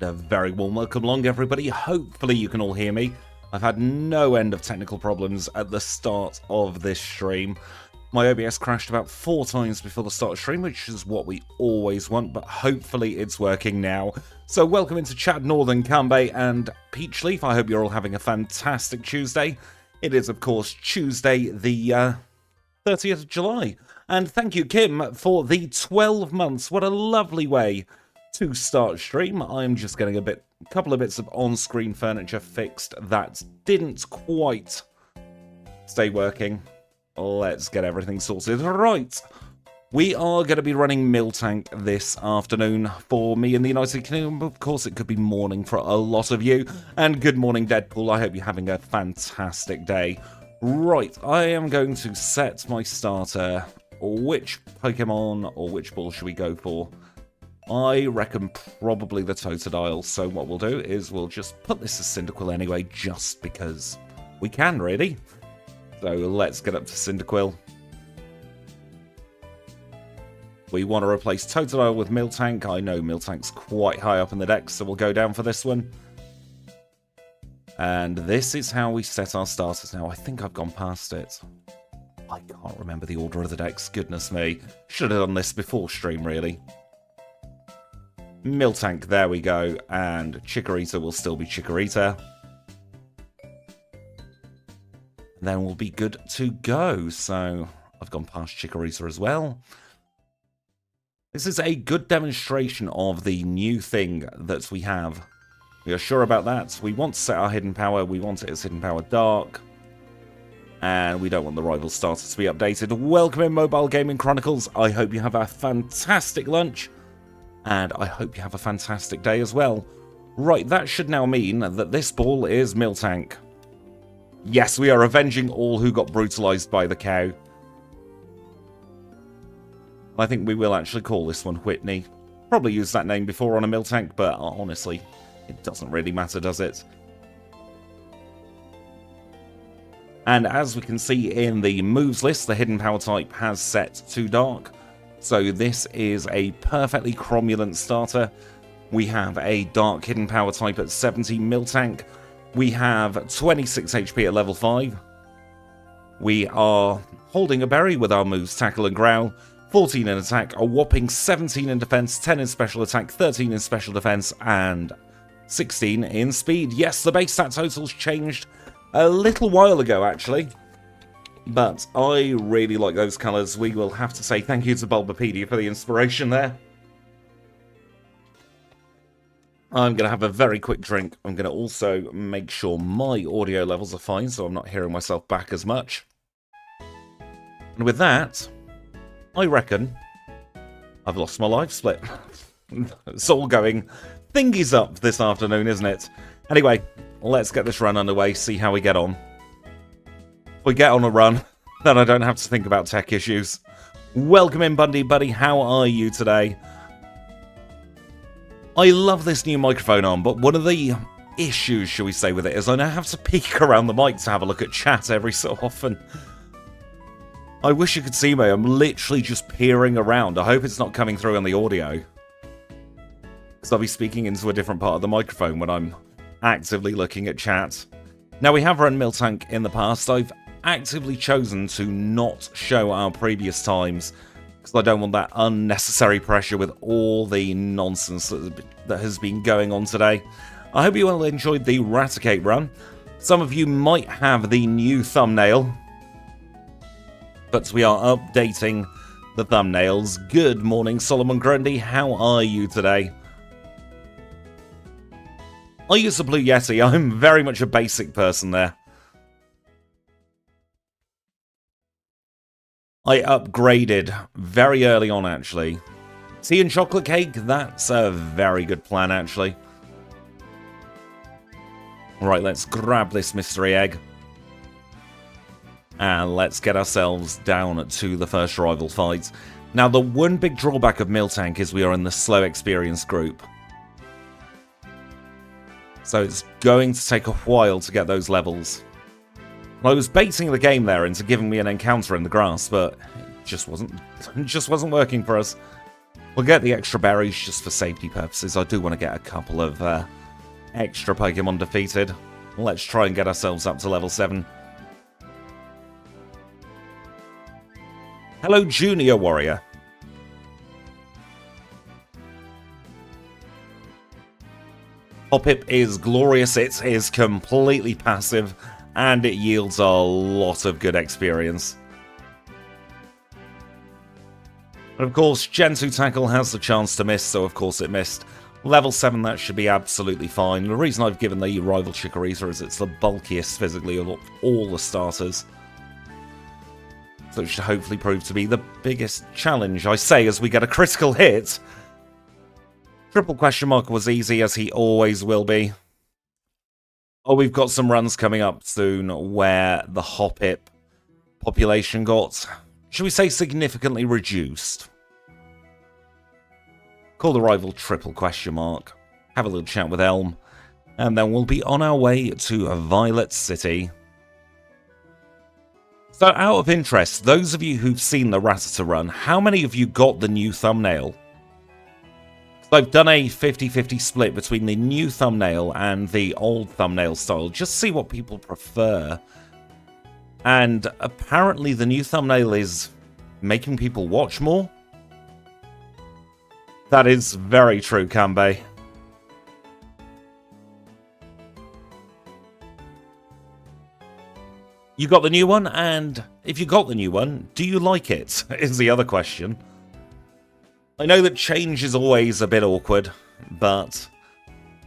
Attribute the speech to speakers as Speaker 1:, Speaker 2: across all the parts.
Speaker 1: A very warm welcome along, everybody. Hopefully you can all hear me. I've had no end of technical problems at the start of this stream. My OBS crashed about 4 times before the start of stream, which is what we always want, but hopefully it's working now. So welcome into chat, Northern Cambay and Peachleaf. I hope you're all having a fantastic Tuesday. It is, of course, Tuesday the 30th of July. And thank you, Kim, for the 12 months. What a lovely way to start stream. I'm just getting a couple of bits of on-screen furniture fixed that didn't quite stay working. Let's get everything sorted. Right, we are going to be running Miltank this afternoon for me in the United Kingdom. Of course, it could be morning for a lot of you. And good morning, Deadpool. I hope you're having a fantastic day. Right, I am going to set my starter. Which Pokemon or which ball should we go for? I reckon probably the Totodile, so what we'll do is we'll just put this as Cyndaquil anyway, just because we can, really. So let's get up to Cyndaquil. We want to replace Totodile with Miltank. I know Miltank's quite high up in the deck, so we'll go down for this one. And this is how we set our starters now. I think I've gone past it. I can't remember the order of the decks, goodness me. Should have done this before stream, really. Miltank, there we go, and Chikorita will still be Chikorita. Then we'll be good to go. So I've gone past Chikorita as well. This is a good demonstration of the new thing that we have. We are sure about that. We want to set our hidden power. We want it as hidden power dark. And we don't want the rival starter to be updated. Welcome in, Mobile Gaming Chronicles. I hope you have a fantastic lunch. And I hope you have a fantastic day as well. Right, that should now mean that this ball is Miltank. Yes, we are avenging all who got brutalized by the cow. I think we will actually call this one Whitney. Probably used that name before on a Miltank, but honestly, it doesn't really matter, does it? And as we can see in the moves list, the hidden power type has set to dark. So this is a perfectly cromulent starter. We have a dark hidden power type at 70 Miltank. We have 26 HP at level 5. We are holding a berry with our moves Tackle and Growl. 14 in attack, a whopping 17 in defense, 10 in special attack, 13 in special defense, and 16 in speed. Yes, the base stat totals changed a little while ago, actually. But I really like those colours. We will have to say thank you to Bulbapedia for the inspiration there. I'm going to have a very quick drink. I'm going to also make sure my audio levels are fine, so I'm not hearing myself back as much. And with that, I reckon I've lost my life split. It's all going thingies up this afternoon, isn't it? Anyway, let's get this run underway, see how we get on. We get on a run, then I don't have to think about tech issues. Welcome in, Bundy Buddy. How are you today? I love this new microphone arm, but one of the issues, shall we say, with it is I now have to peek around the mic to have a look at chat every so often. I wish you could see me. I'm literally just peering around. I hope it's not coming through on the audio, because I'll be speaking into a different part of the microphone when I'm actively looking at chat. Now, we have run Miltank in the past. I've actively chosen to not show our previous times because I don't want that unnecessary pressure with all the nonsense that has been going on today. I hope you all enjoyed the Raticate run. Some of you might have the new thumbnail, but we are updating the thumbnails. Good morning, Solomon Grundy. How are you today? I use the Blue Yeti. I'm very much a basic person there. I upgraded very early on, actually. Tea and chocolate cake? That's a very good plan, actually. Right, let's grab this mystery egg. And let's get ourselves down to the first rival fight. Now, the one big drawback of Miltank is we are in the slow experience group. So it's going to take a while to get those levels. I was baiting the game there into giving me an encounter in the grass, but it just wasn't working for us. We'll get the extra berries just for safety purposes. I do want to get a couple of extra Pokemon defeated. Let's try and get ourselves up to level 7. Hello, Junior Warrior. Hoppip is glorious. It is completely passive, and it yields a lot of good experience. And of course, Gen 2 Tackle has the chance to miss, so of course it missed. Level 7, that should be absolutely fine. The reason I've given the rival Chikorita is it's the bulkiest physically of all the starters. So it should hopefully prove to be the biggest challenge, I say, as we get a critical hit. Triple question mark was easy, as he always will be. Oh, we've got some runs coming up soon where the Hoppip population got, should we say, significantly reduced. Call the rival triple question mark. Have a little chat with Elm. And then we'll be on our way to Violet City. So out of interest, those of you who've seen the Rattata run, how many of you got the new thumbnail? So I've done a 50-50 split between the new thumbnail and the old thumbnail style. Just see what people prefer. And apparently the new thumbnail is making people watch more. That is very true, Kanbei. You got the new one, and if you got the new one, do you like it? Is the other question. I know that change is always a bit awkward, but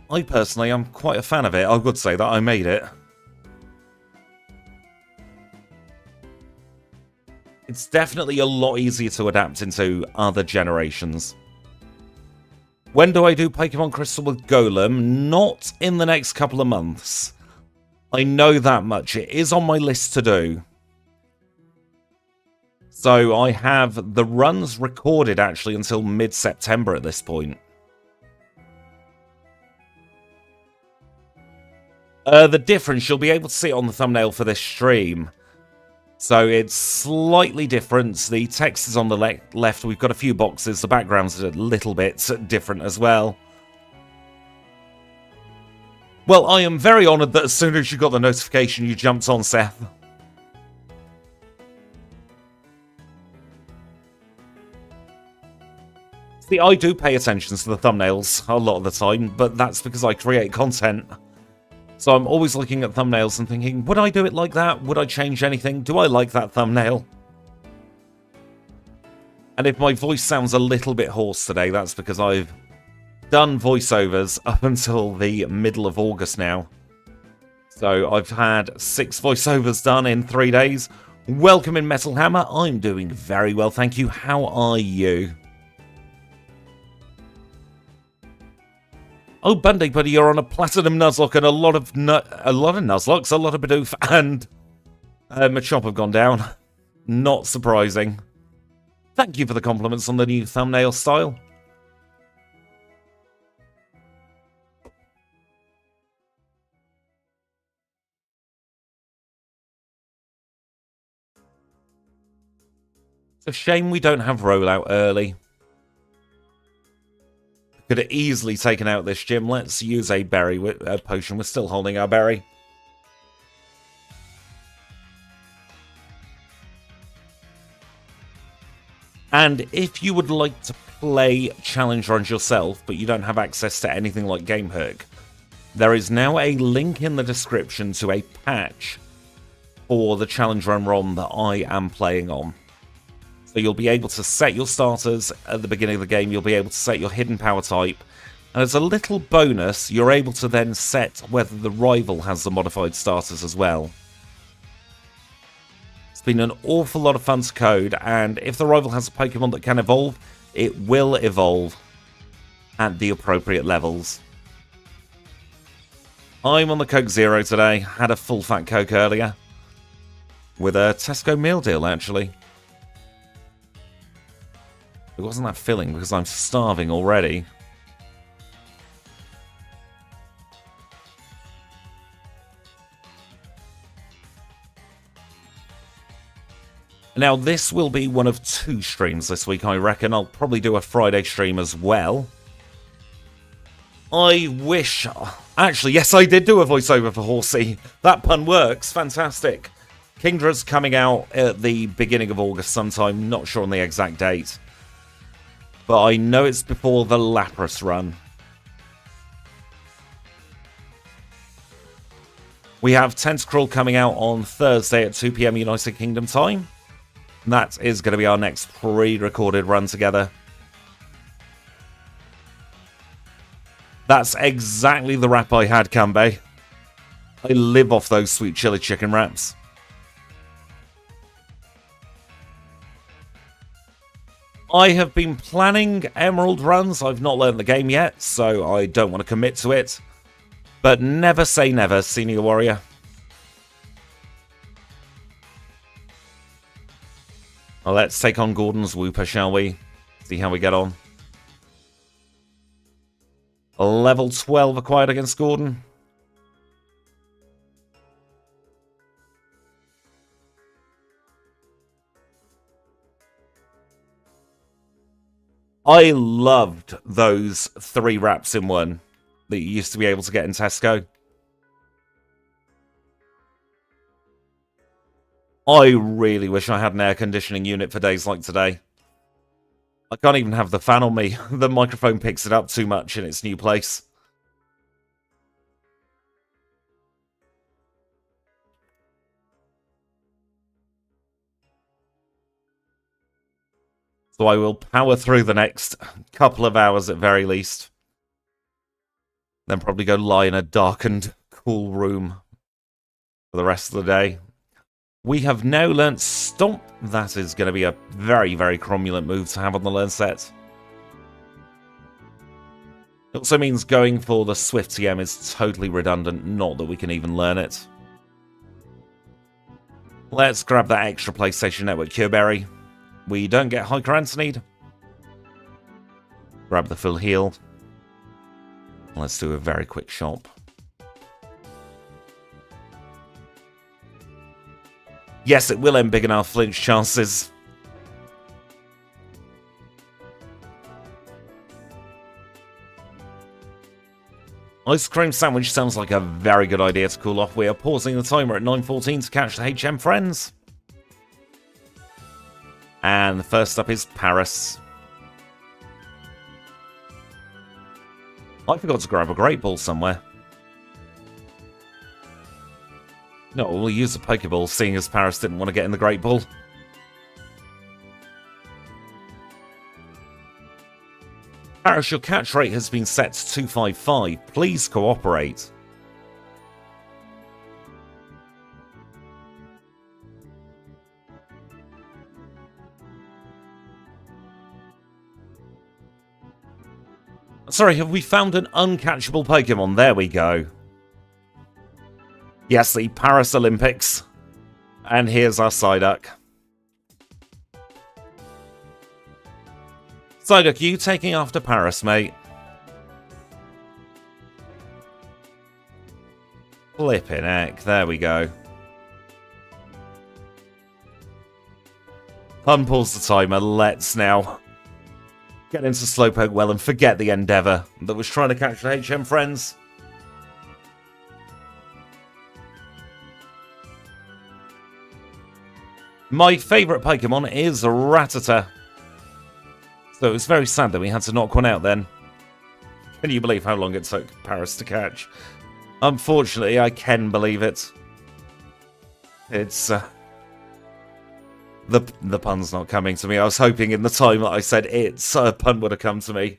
Speaker 1: I personally am quite a fan of it. I would say that I made it. It's definitely a lot easier to adapt into other generations. When do I do Pokémon Crystal with Golem? Not in the next couple of months. I know that much. It is on my list to do. So I have the runs recorded actually until mid-September at this point. The difference, you'll be able to see it on the thumbnail for this stream. So it's slightly different. The text is on the left. We've got a few boxes. The background's a little bit different as well. Well, I am very honoured that as soon as you got the notification, you jumped on, Seth. See, I do pay attention to the thumbnails a lot of the time, but that's because I create content. So I'm always looking at thumbnails and thinking, would I do it like that? Would I change anything? Do I like that thumbnail? And if my voice sounds a little bit hoarse today, that's because I've done voiceovers up until the middle of August now. So I've had 6 voiceovers done in 3 days. Welcome in, Metal Hammer. I'm doing very well, thank you. How are you? Oh, Bundy Buddy, you're on a Platinum Nuzlocke and a lot of Nuzlocks, a lot of Bidoof, and Machop have gone down. Not surprising. Thank you for the compliments on the new thumbnail style. It's a shame we don't have rollout early. Could have easily taken out this gym. Let's use a berry potion. We're still holding our berry. And if you would like to play challenge runs yourself, but you don't have access to anything like GameHook, there is now a link in the description to a patch for the challenge run ROM that I am playing on. So you'll be able to set your starters at the beginning of the game, you'll be able to set your hidden power type, and as a little bonus, you're able to then set whether the rival has the modified starters as well. It's been an awful lot of fun to code, and if the rival has a Pokemon that can evolve, it will evolve at the appropriate levels. I'm on the Coke Zero today, had a full fat Coke earlier, with a Tesco meal deal actually. It wasn't that filling because I'm starving already. Now, this will be one of 2 streams this week, I reckon. I'll probably do a Friday stream as well. I wish... Actually, yes, I did do a voiceover for Horsey. That pun works. Fantastic. Kingdra's coming out at the beginning of August sometime. Not sure on the exact date. But I know it's before the Lapras run. We have Tentacruel coming out on Thursday at 2 PM United Kingdom time. That is going to be our next pre-recorded run together. That's exactly the wrap I had, Kanbei. I live off those sweet chili chicken wraps. I have been planning Emerald runs. I've not learned the game yet, so I don't want to commit to it. But never say never, Senior Warrior. Well, let's take on Gordon's Wooper, shall we? See how we get on. Level 12 acquired against Gordon. I loved those 3 wraps in one that you used to be able to get in Tesco. I really wish I had an air conditioning unit for days like today. I can't even have the fan on me. The microphone picks it up too much in its new place. So I will power through the next couple of hours at very least. Then probably go lie in a darkened, cool room for the rest of the day. We have now learnt Stomp. That is going to be a very, very cromulent move to have on the learn set. It also means going for the Swift TM is totally redundant, not that we can even learn it. Let's grab that extra PlayStation Network Cure Berry. We don't get Hiker Anthony. Grab the full heal. Let's do a very quick shop. Yes, it will end big enough flinch chances. Ice cream sandwich sounds like a very good idea to cool off. We are pausing the timer at 9:14 to catch the HM friends. And the first up is Paris. I forgot to grab a Great Ball somewhere. No, we'll use a Pokeball, seeing as Paris didn't want to get in the Great Ball. Paris, your catch rate has been set to 255. Please cooperate. Sorry, have we found an uncatchable Pokemon? There we go. Yes, the Paris Olympics. And here's our Psyduck. Psyduck, you taking after Paris, mate? Flippin' heck, there we go. Unpause the timer, let's now get into Slowpoke well and forget the Endeavour that was trying to catch the HM friends. My favourite Pokemon is Rattata. So it was very sad that we had to knock one out then. Can you believe how long it took Paris to catch? Unfortunately, I can believe it. It's... The pun's not coming to me. I was hoping in the time that I said it's a pun would have come to me.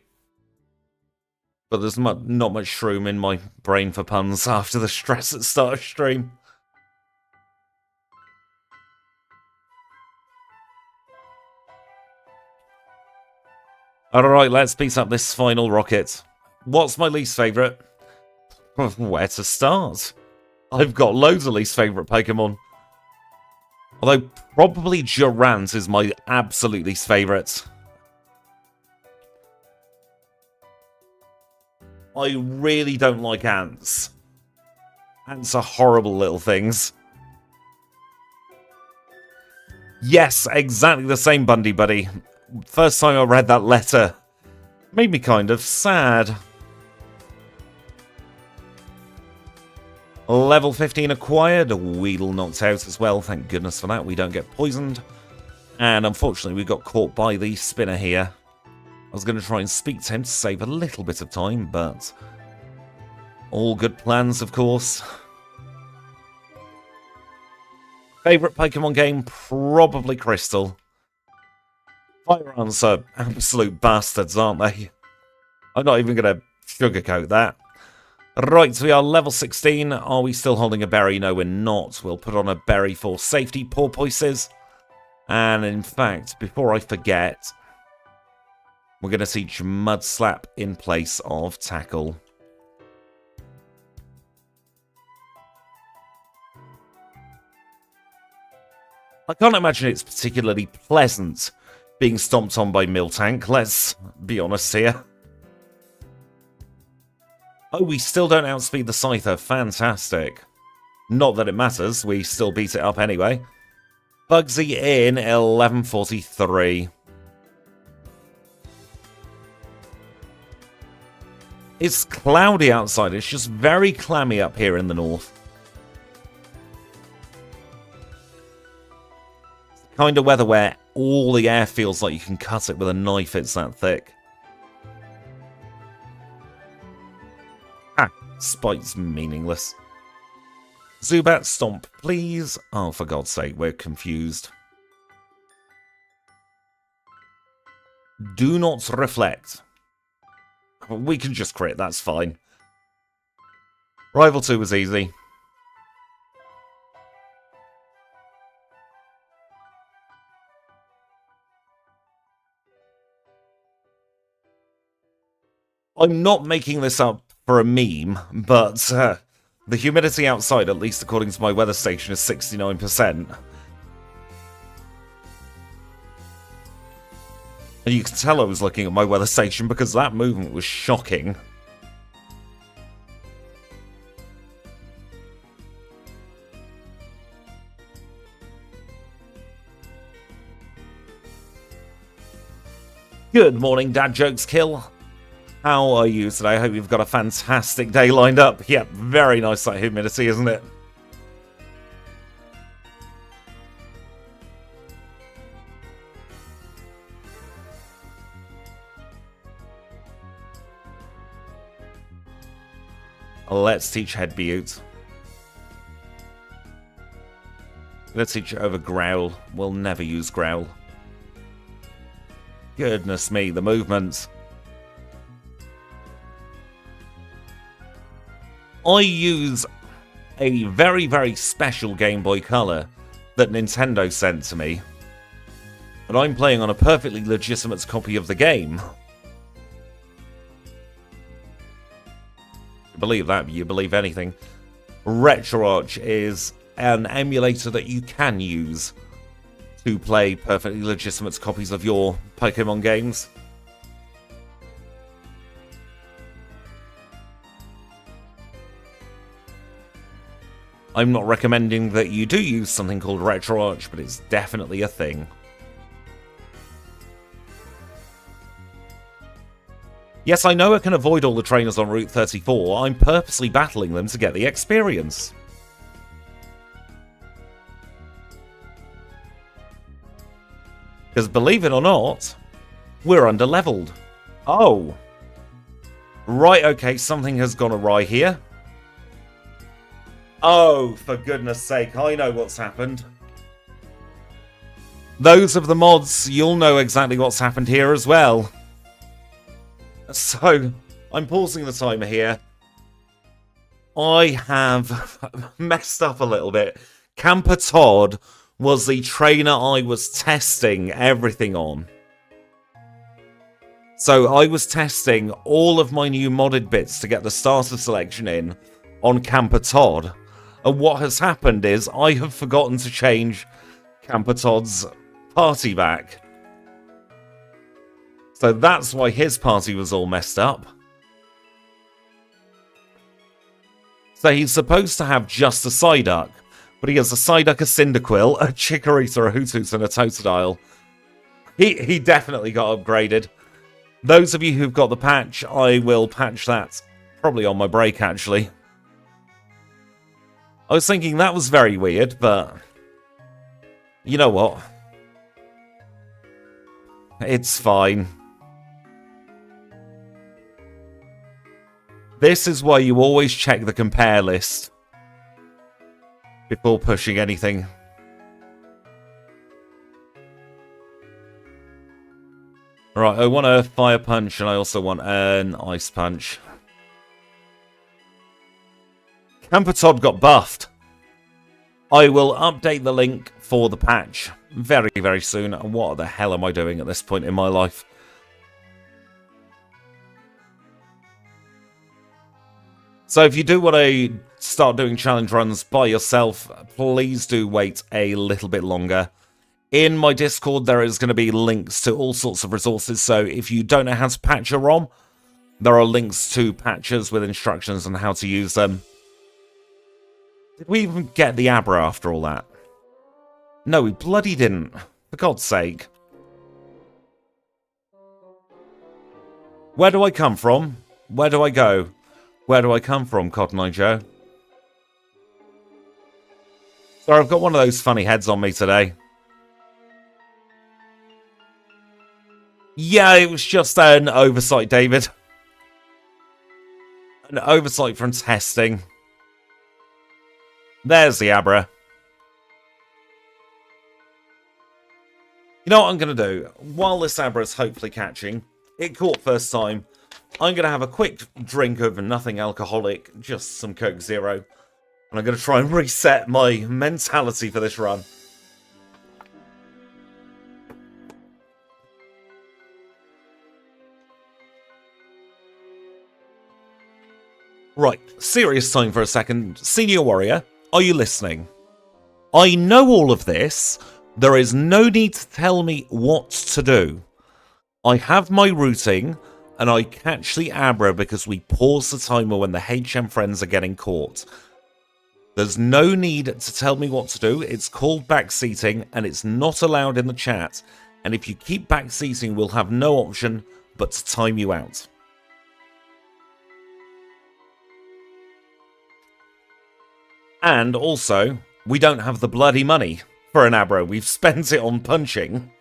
Speaker 1: But there's not much room in my brain for puns after the stress at start of stream. Alright, let's beat up this final rocket. What's my least favourite? Where to start? I've got loads of least favourite Pokemon. Although, probably Durant is my absolute least favourite. I really don't like ants. Ants are horrible little things. Yes, exactly the same, Bundy Buddy. First time I read that letter, made me kind of sad. Level 15 acquired, Weedle knocked out as well, thank goodness for that, we don't get poisoned. And unfortunately we got caught by the spinner here. I was going to try and speak to him to save a little bit of time, but all good plans, of course. Favourite Pokemon game? Probably Crystal. Firearms are absolute bastards, aren't they? I'm not even going to sugarcoat that. Right, we are level 16. Are we still holding a berry? No, we're not. We'll put on a berry for safety, porpoises. And in fact, before I forget, we're going to teach Mud Slap in place of Tackle. I can't imagine it's particularly pleasant being stomped on by Miltank, let's be honest here. Oh, we still don't outspeed the Scyther. Fantastic. Not that it matters, we still beat it up anyway. Bugsy in 11:43. It's cloudy outside, it's just very clammy up here in the north. It's the kind of weather where all the air feels like you can cut it with a knife, it's that thick. Ah, Spite's meaningless. Zubat, stomp, please. Oh, for God's sake, we're confused. Do not reflect. We can just crit, that's fine. Rival 2 was easy. I'm not making this up for a meme, but the humidity outside, at least according to my weather station, is 69%. And you can tell I was looking at my weather station because that movement was shocking. Good morning, Dad Jokes Kill. How are you today? I hope you've got a fantastic day lined up. Yep, very nice that humidity, isn't it? Let's teach Head Butte. Let's teach it over Growl. We'll never use Growl. Goodness me, the movements. I use a very, very special Game Boy Color that Nintendo sent to me. But I'm playing on a perfectly legitimate copy of the game. You believe that, you believe anything. RetroArch is an emulator that you can use to play perfectly legitimate copies of your Pokemon games. I'm not recommending that you do use something called RetroArch, but it's definitely a thing. Yes, I know I can avoid all the trainers on Route 34. I'm purposely battling them to get the experience. Because believe it or not, we're under-leveled. Oh. Right, okay, something has gone awry here. Oh, for goodness sake, I know what's happened. Those of the mods, you'll know exactly what's happened here as well. So, I'm pausing the timer here. I have messed up a little bit. Camper Todd was the trainer I was testing everything on. So I was testing all of my new modded bits to get the starter selection in on Camper Todd. And what has happened is I have forgotten to change Camper Todd's party back. So that's why his party was all messed up. So he's supposed to have just a Psyduck, But he has a Psyduck, a Cyndaquil, a Chikorita, a Hoothoot, and a Totodile. He definitely got upgraded. Those of you who've got the patch, I will patch that probably on my break, actually. I was thinking that was very weird, but you know what? It's fine. This is why you always check the compare list before pushing anything. Right, I want a Fire Punch and I also want an Ice Punch. Campertod got buffed. I will update the link for the patch very, very soon. And what the hell am I doing at this point in my life? So if you do want to start doing challenge runs by yourself, please do wait a little bit longer. In my Discord, there is going to be links to all sorts of resources. So if you don't know how to patch a ROM, there are links to patches with instructions on how to use them. Did we even get the Abra after all that? No, we bloody didn't. For God's sake. Where do I come from? Where do I go? Where do I come from, Cotton Eye Joe? Sorry, I've got one of those funny heads on me today. Yeah, it was just an oversight, David. An oversight from testing. There's the Abra. You know what I'm going to do? While this Abra is hopefully catching, it caught first time, I'm going to have a quick drink of nothing alcoholic, just some Coke Zero. And I'm going to try and reset my mentality for this run. Right, serious time for a second. Senior Warrior, are you listening? I know all of this. There is no need to tell me what to do. I have my routing, and I catch the Abra because we pause the timer when the HM friends are getting caught. There's no need to tell me what to do. It's called backseating, and it's not allowed in the chat. And if you keep backseating, we'll have no option but to time you out. And also, we don't have the bloody money for an Abra. We've spent it on punching.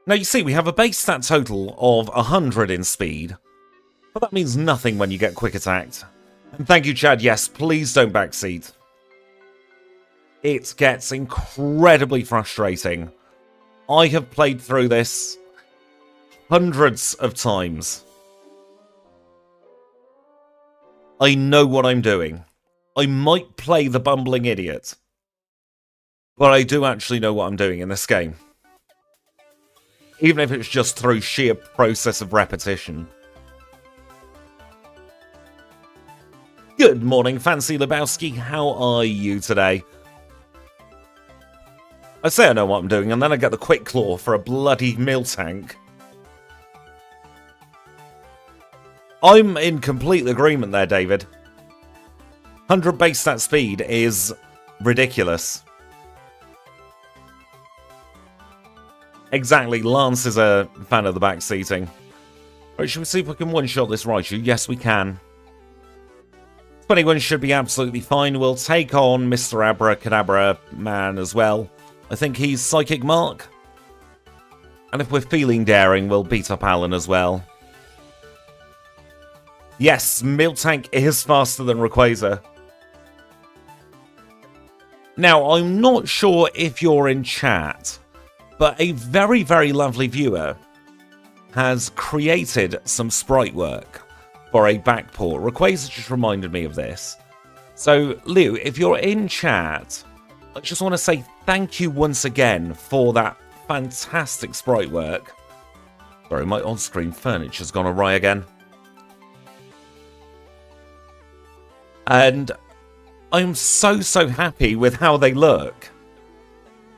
Speaker 1: Now you see, we have a base stat total of 100 in speed. But that means nothing when you get quick attacked. And thank you, Chad. Yes, please don't backseat. It gets incredibly frustrating. I have played through this hundreds of times. I know what I'm doing. I might play the bumbling idiot, but I do actually know what I'm doing in this game. Even if it's just through sheer process of repetition. Good morning, Fancy Lebowski. How are you today? I say I know what I'm doing, and then I get the Quick Claw for a bloody Miltank. I'm in complete agreement there, David. 100 base stat speed is ridiculous. Exactly, Lance is a fan of the backseating. Right, should we see if we can one-shot this Raichu? Yes, we can. 21 should be absolutely fine. We'll take on Mr. Abracadabra Man as well. I think he's Psychic Mark. And if we're feeling daring, we'll beat up Alan as well. Yes, Miltank is faster than Rayquaza. Now, I'm not sure if you're in chat, but a very, very lovely viewer has created some sprite work for a backport. Rayquaza just reminded me of this. So, Liu, if you're in chat, I just want to say thank you once again for that fantastic sprite work. Sorry, my on-screen furniture's gone awry again. And I'm so happy with how they look.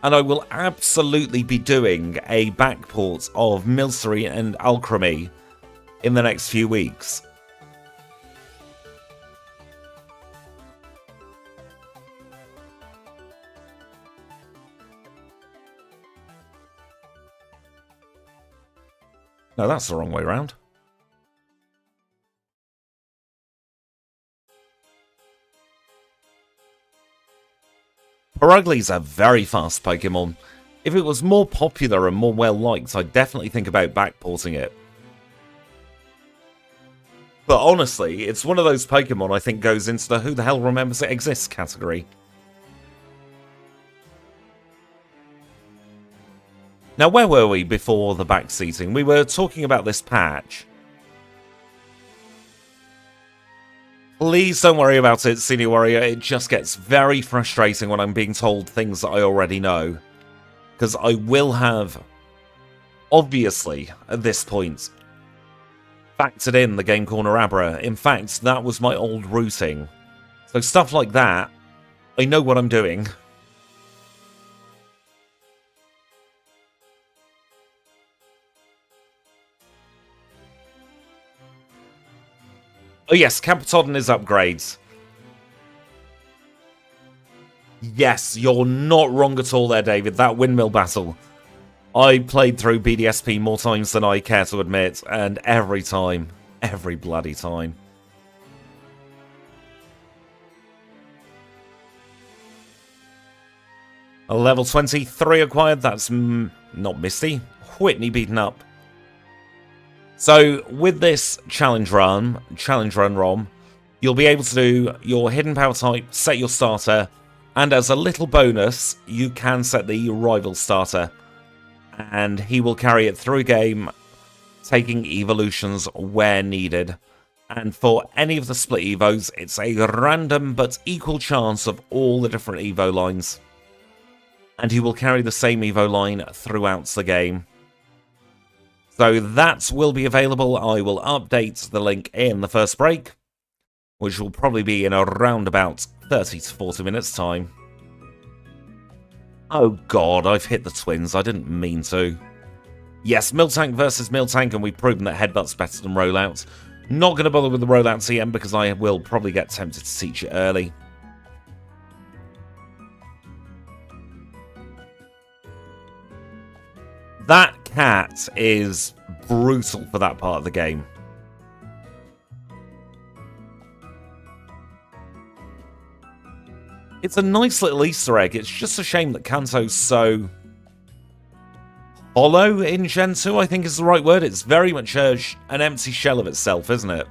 Speaker 1: And I will absolutely be doing a backport of Milcery and Alchemy in the next few weeks. No, that's the wrong way around. Paragli's a very fast Pokemon. If it was more popular and more well-liked, I'd definitely think about backporting it. But honestly, it's one of those Pokemon I think goes into the who the hell remembers it exists category. Now, where were we before the backseating? We were talking about this patch. Please don't worry about it, Senior Warrior. It just gets very frustrating when I'm being told things that I already know. Because I will have, obviously, at this point, factored in the Game Corner Abra. In fact, that was my old routing. So stuff like that, I know what I'm doing. Oh yes, Campitod and his upgrades. Yes, you're not wrong at all there, David. That windmill battle. I played through BDSP more times than I care to admit, and every time. Every bloody time. A level 23 acquired, that's not Misty. Whitney beaten up. So, with this challenge run ROM, you'll be able to do your hidden power type, set your starter, and as a little bonus, you can set the rival starter. And he will carry it through game, taking evolutions where needed. And for any of the split evos, it's a random but equal chance of all the different evo lines. And he will carry the same evo line throughout the game. So that will be available. I will update the link in the first break, which will probably be in around about 30 to 40 minutes time. Oh god, I've hit the twins. I didn't mean to. Yes, Miltank versus Miltank, and we've proven that Headbutt's better than Rollout. Not going to bother with the Rollout TM because I will probably get tempted to teach it early. That cat is brutal for that part of the game. It's a nice little Easter egg. It's just a shame that Kanto's so hollow in Gen 2, I think is the right word. It's very much an empty shell of itself, isn't it?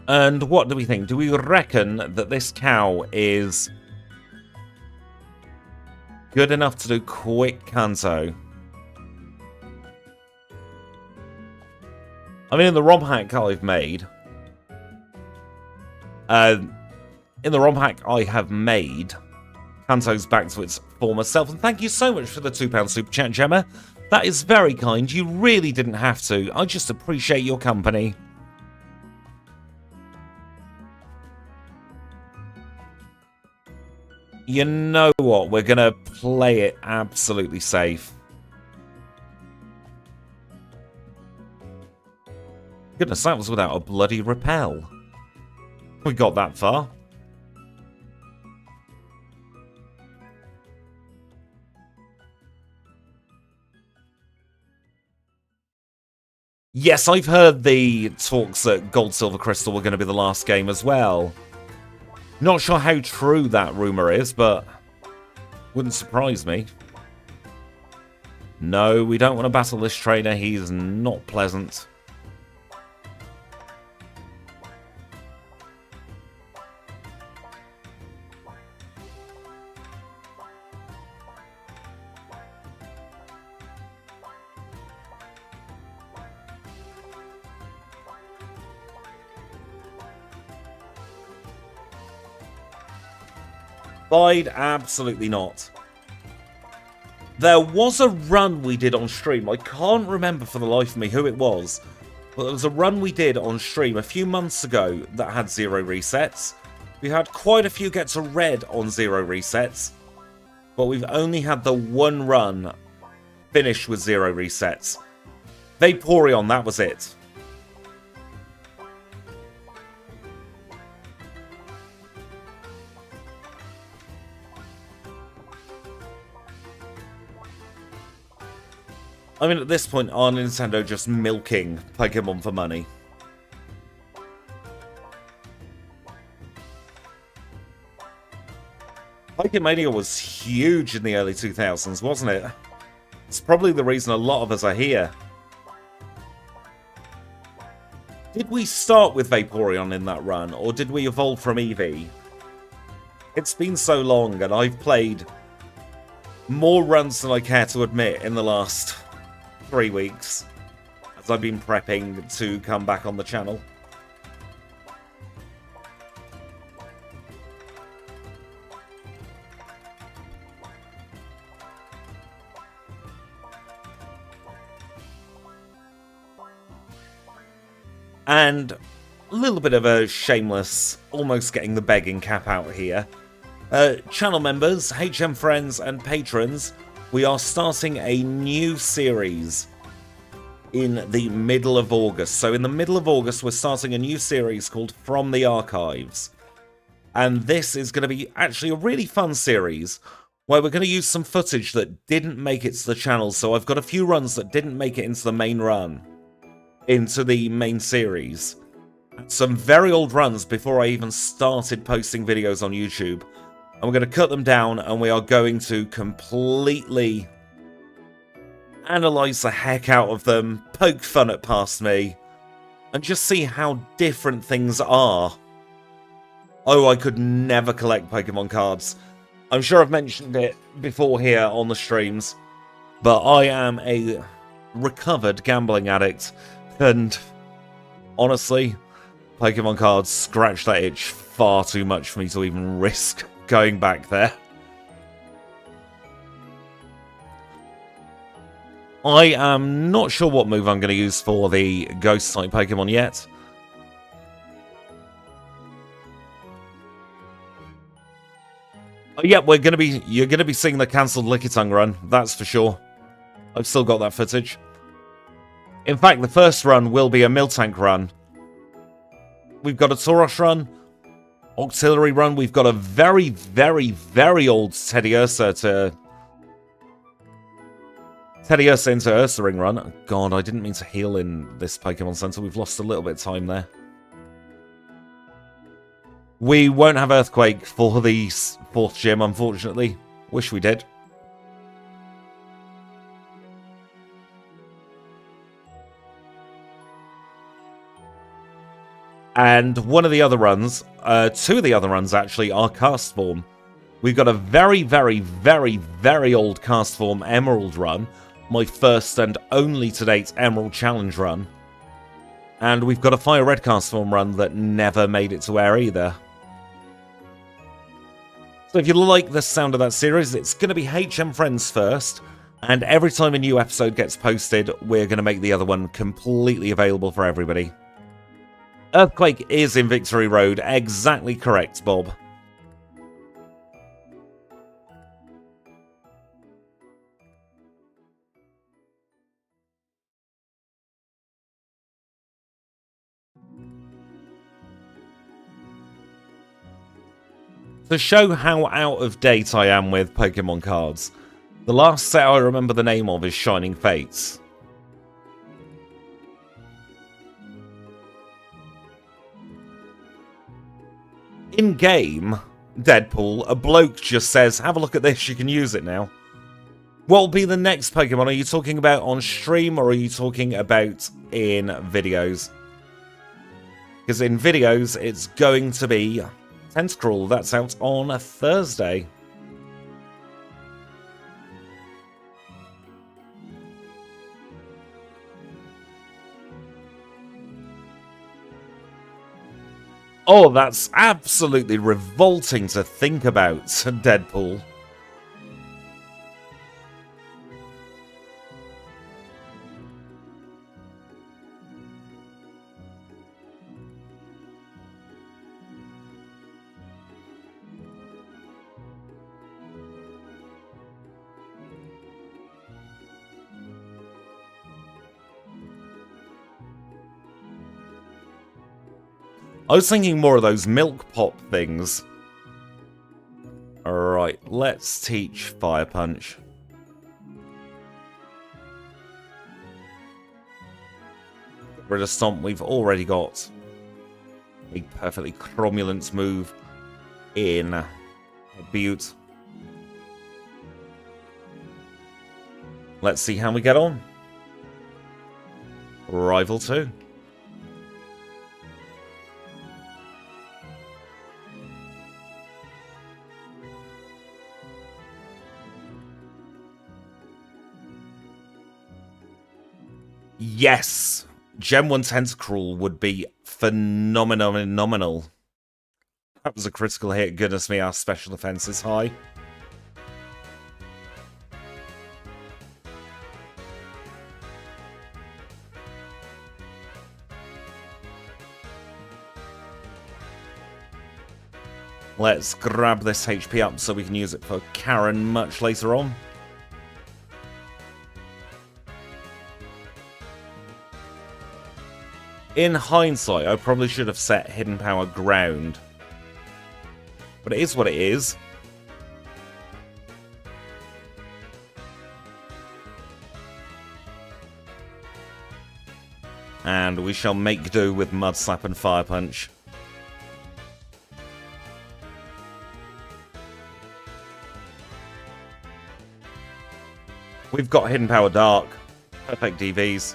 Speaker 1: And what do we think? Do we reckon that this cow is good enough to do quick Kanto? I mean, in the ROM hack I've made, Kanto's back to its former self. And thank you so much for the £2 super chat, Gemma. That is very kind. You really didn't have to. I just appreciate your company. You know what? We're going to play it absolutely safe. Goodness, that was without a bloody repel. We got that far. Yes, I've heard the talks that Gold Silver Crystal were going to be the last game as well. Not sure how true that rumour is, but wouldn't surprise me. No, we don't want to battle this trainer. He's not pleasant. Absolutely not. There was a run we did on stream. I can't remember for the life of me who it was. But there was a run we did on stream a few months ago that had 0 resets. We had quite a few get to red on 0 resets. But we've only had the one run finish with 0 resets. Vaporeon, that was it. I mean, at this point, are Nintendo just milking Pokemon for money? Pokemania was huge in the early 2000s, wasn't it? It's probably the reason a lot of us are here. Did we start with Vaporeon in that run, or did we evolve from Eevee? It's been so long, and I've played more runs than I care to admit in the last 3 weeks, as I've been prepping to come back on the channel. And a little bit of a shameless, almost getting the begging cap out here. Channel members, HM friends and patrons, we are starting a new series in the middle of August. So in the middle of August, we're starting a new series called From the Archives. And this is going to be actually a really fun series where we're going to use some footage that didn't make it to the channel. So I've got a few runs that didn't make it into the main run, into the main series. Some very old runs before I even started posting videos on YouTube. And we're going to cut them down, and we are going to completely analyze the heck out of them, poke fun at past me, and just see how different things are. Oh, I could never collect Pokemon cards. I'm sure I've mentioned it before here on the streams, but I am a recovered gambling addict, and honestly, Pokemon cards scratch that itch far too much for me to even risk going back there. I am not sure what move I'm going to use for the Ghost-type Pokemon yet. Yep, you're going to be seeing the cancelled Lickitung run, that's for sure. I've still got that footage. In fact, the first run will be a Miltank run. We've got a Tauros run, Octillery run. We've got a very, very, very old Teddiursa into Ursaring run. Oh, God, I didn't mean to heal in this Pokemon Center. We've lost a little bit of time there. We won't have Earthquake for the 4th gym, unfortunately. Wish we did. And one of the other runs, 2 of the other runs actually, are Cast Form. We've got a very, very, very, very old Cast Form Emerald run. My first and only to date Emerald Challenge run. And we've got a Fire Red Cast Form run that never made it to air either. So if you like the sound of that series, it's going to be HM Friends first. And every time a new episode gets posted, we're going to make the other one completely available for everybody. Earthquake is in Victory Road. Exactly correct, Bob. To show how out of date I am with Pokemon cards, the last set I remember the name of is Shining Fates. In-game, Deadpool, a bloke just says, have a look at this, you can use it now. What will be the next Pokemon? Are you talking about on stream, or are you talking about in videos? Because in videos, it's going to be Tentacruel. That's out on a Thursday. Oh, that's absolutely revolting to think about, Deadpool. I was thinking more of those milk pop things. Alright, let's teach Fire Punch. Get rid of Stomp. We've already got a perfectly cromulent move in Butte. Let's see how we get on. Rival 2. Yes! Gen 1 Tentacruel would be phenomenal. That was a critical hit. Goodness me, our special defense is high. Let's grab this HP up so we can use it for Karen much later on. In hindsight, I probably should have set Hidden Power Ground. But it is what it is. And we shall make do with Mud Slap and Fire Punch. We've got Hidden Power Dark. Perfect DVs.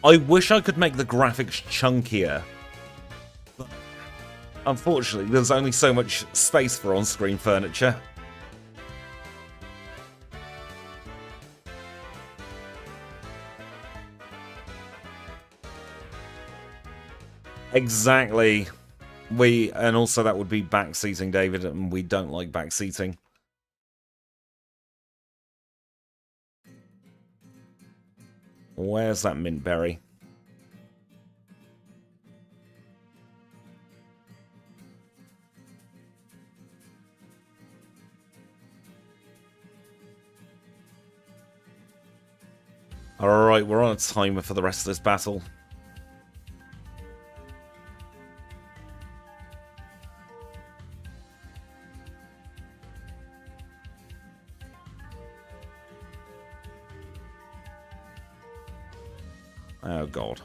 Speaker 1: I wish I could make the graphics chunkier. But unfortunately, there's only so much space for on-screen furniture. Exactly. And also that would be backseating, David, and we don't like backseating. Where's that mint berry? Alright, we're on a timer for the rest of this battle. Oh, God.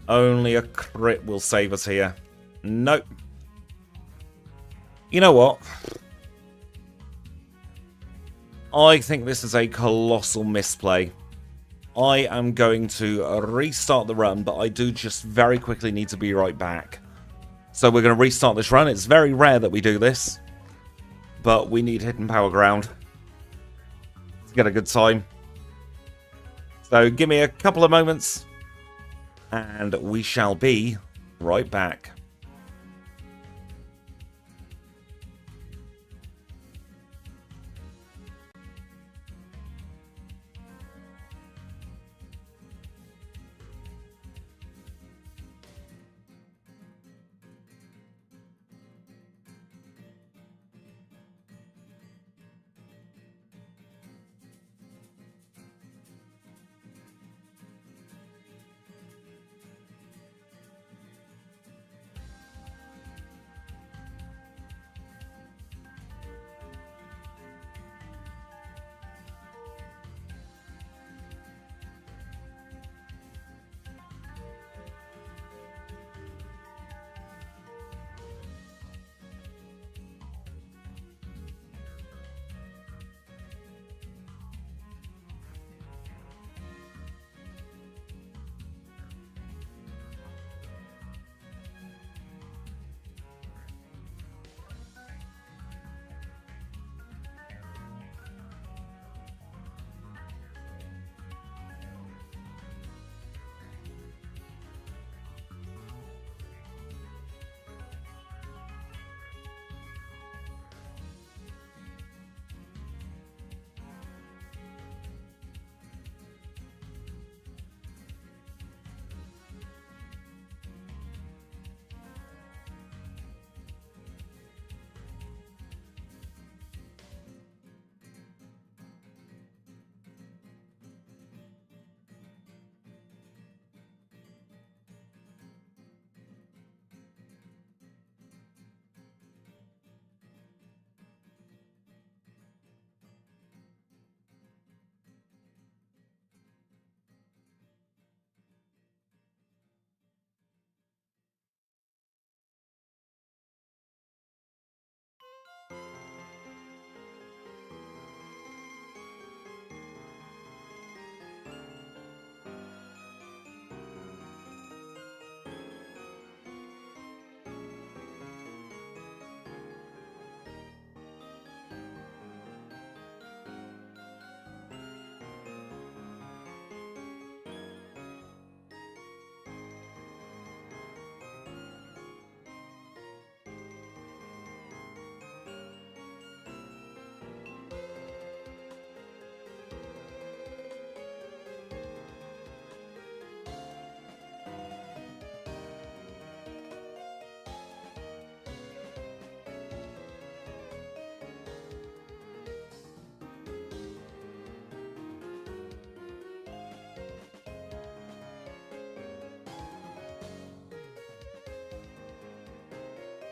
Speaker 1: Only a crit will save us here. Nope. You know what? I think this is a colossal misplay. I am going to restart the run, but I do just very quickly need to be right back. So we're going to restart this run. It's very rare that we do this, but we need Hidden Power Ground to get a good time. So give me a couple of moments, and we shall be right back.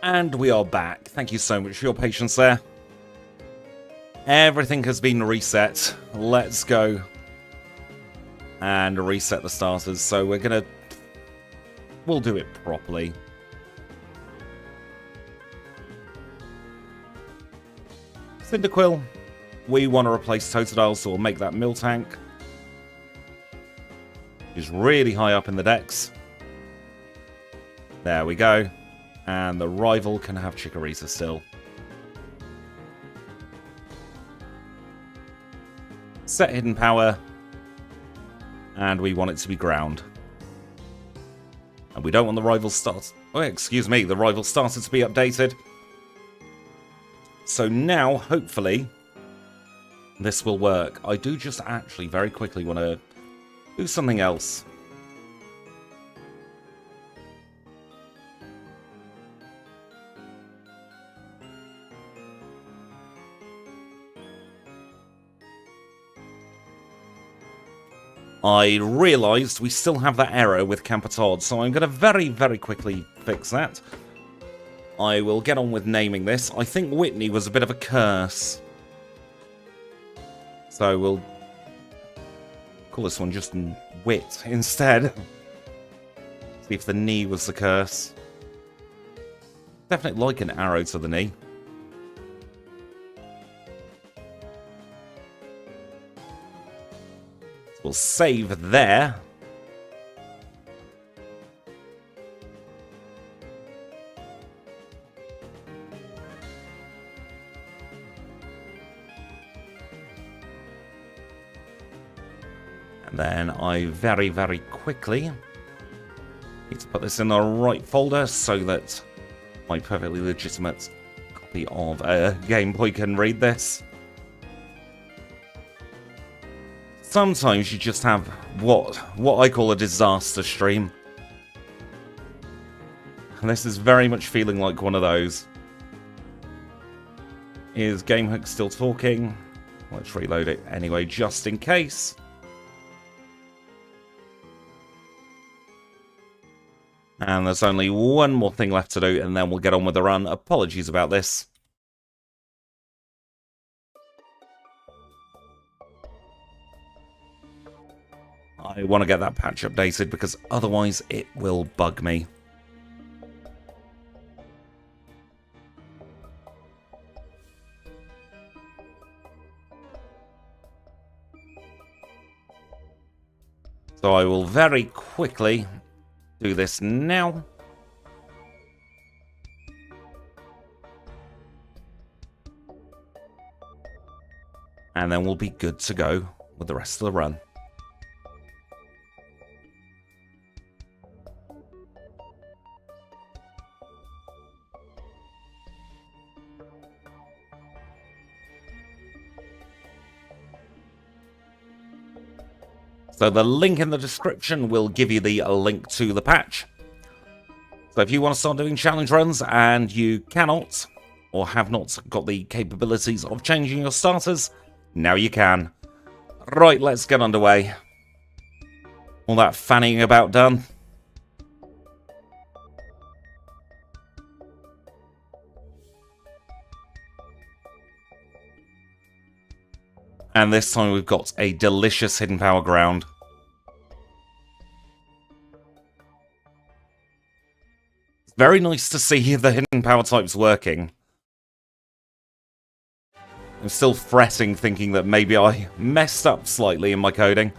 Speaker 1: And we are back. Thank you so much for your patience there. Everything has been reset. Let's go and reset the starters. So we'll do it properly. Cyndaquil, we want to replace Totodile, so we'll make that Miltank. He's really high up in the decks. There we go. And the rival can have Chikorita still. Set hidden power. And we want it to be ground. And we don't want the rival start. Oh, excuse me, the rival starter to be updated. So now, hopefully, this will work. I do just actually very quickly want to do something else. I realised we still have that error with Campatod, so I'm going to very, very quickly fix that. I will get on with naming this. I think Whitney was a bit of a curse. So we'll call this one just Wit instead. See if the knee was the curse. Definitely like an arrow to the knee. We'll save there. And then I very, very quickly need to put this in the right folder so that my perfectly legitimate copy of Game Boy can read this. Sometimes you just have what I call a disaster stream. And this is very much feeling like one of those. Is GameHook still talking? Let's reload it anyway, just in case. And there's only one more thing left to do, and then we'll get on with the run. Apologies about this. I want to get that patch updated because otherwise it will bug me. So I will very quickly do this now. And then we'll be good to go with the rest of the run. So the link in the description will give you the link to the patch. So if you want to start doing challenge runs and you cannot or have not got the capabilities of changing your starters, now you can. Right, let's get underway. All that fanning about done. And this time we've got a delicious hidden power ground. It's very nice to see the hidden power types working. I'm still fretting, thinking that maybe I messed up slightly in my coding.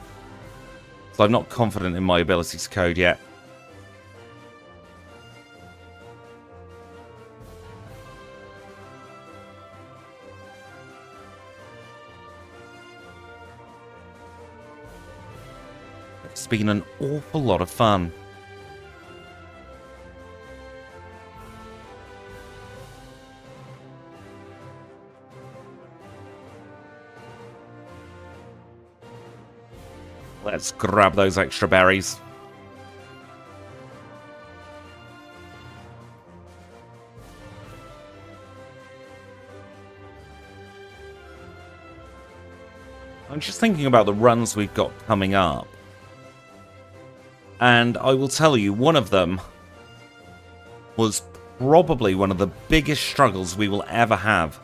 Speaker 1: So I'm not confident in my ability to code yet. It's been an awful lot of fun. Let's grab those extra berries. I'm just thinking about the runs we've got coming up. And I will tell you, one of them was probably one of the biggest struggles we will ever have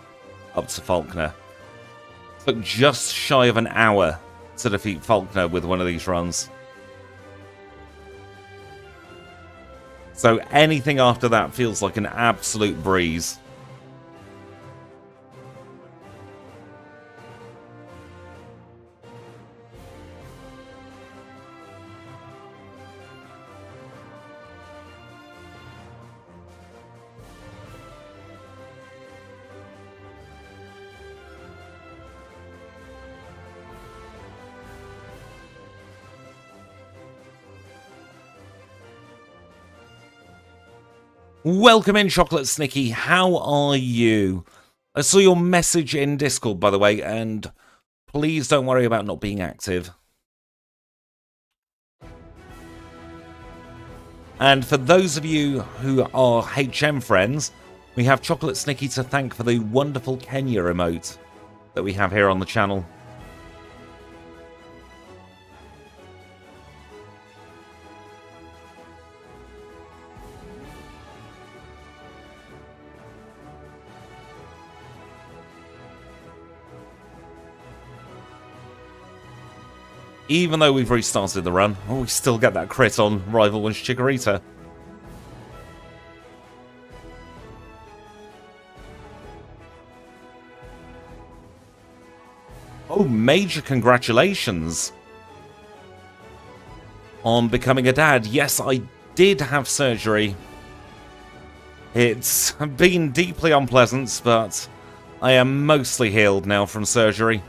Speaker 1: up to Falkner. Took just shy of an hour to defeat Falkner with one of these runs. So anything after that feels like an absolute breeze. Welcome in, Chocolate Snicky. How are you? I saw your message in Discord, by the way, and please don't worry about not being active. And for those of you who are HM friends, we have Chocolate Snicky to thank for the wonderful Kenya emote that we have here on the channel. Even though we've restarted the run, we still get that crit on Rival One's Chikorita. Oh, major congratulations on becoming a dad. Yes, I did have surgery. It's been deeply unpleasant, but I am mostly healed now from surgery.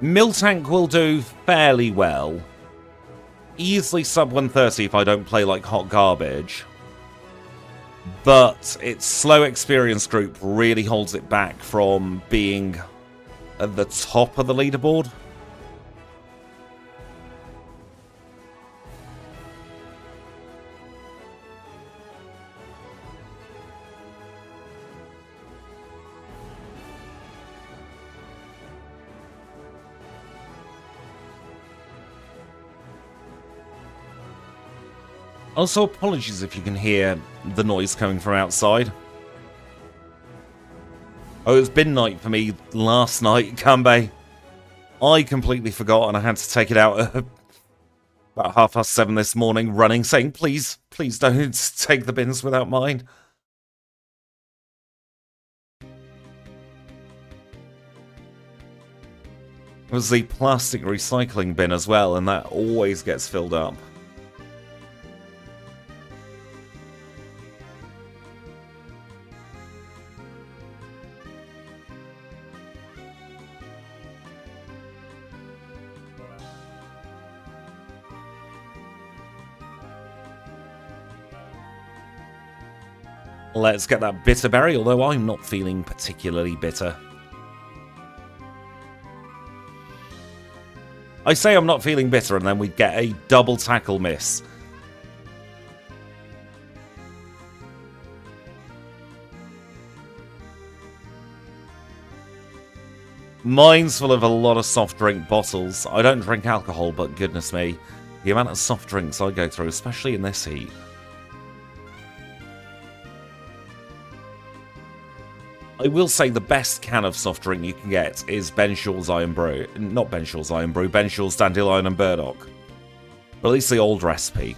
Speaker 1: Miltank will do fairly well. Easily sub 130 if I don't play like hot garbage. But its slow experience group really holds it back from being at the top of the leaderboard. Also, apologies if you can hear the noise coming from outside. Oh, it's been night for me last night, Kanbei. I completely forgot and I had to take it out at about 7:30 this morning, running, saying, please, please don't take the bins without mine. It was the plastic recycling bin as well, and that always gets filled up. Let's get that bitter berry, although I'm not feeling particularly bitter. I say I'm not feeling bitter and then we get a double tackle miss. Mine's full of a lot of soft drink bottles. I don't drink alcohol, but goodness me, the amount of soft drinks I go through, especially in this heat. I will say the best can of soft drink you can get is Ben Shaw's Iron Brew. Not Ben Shaw's Iron Brew, Ben Shaw's Dandelion and Burdock. Or at least the old recipe.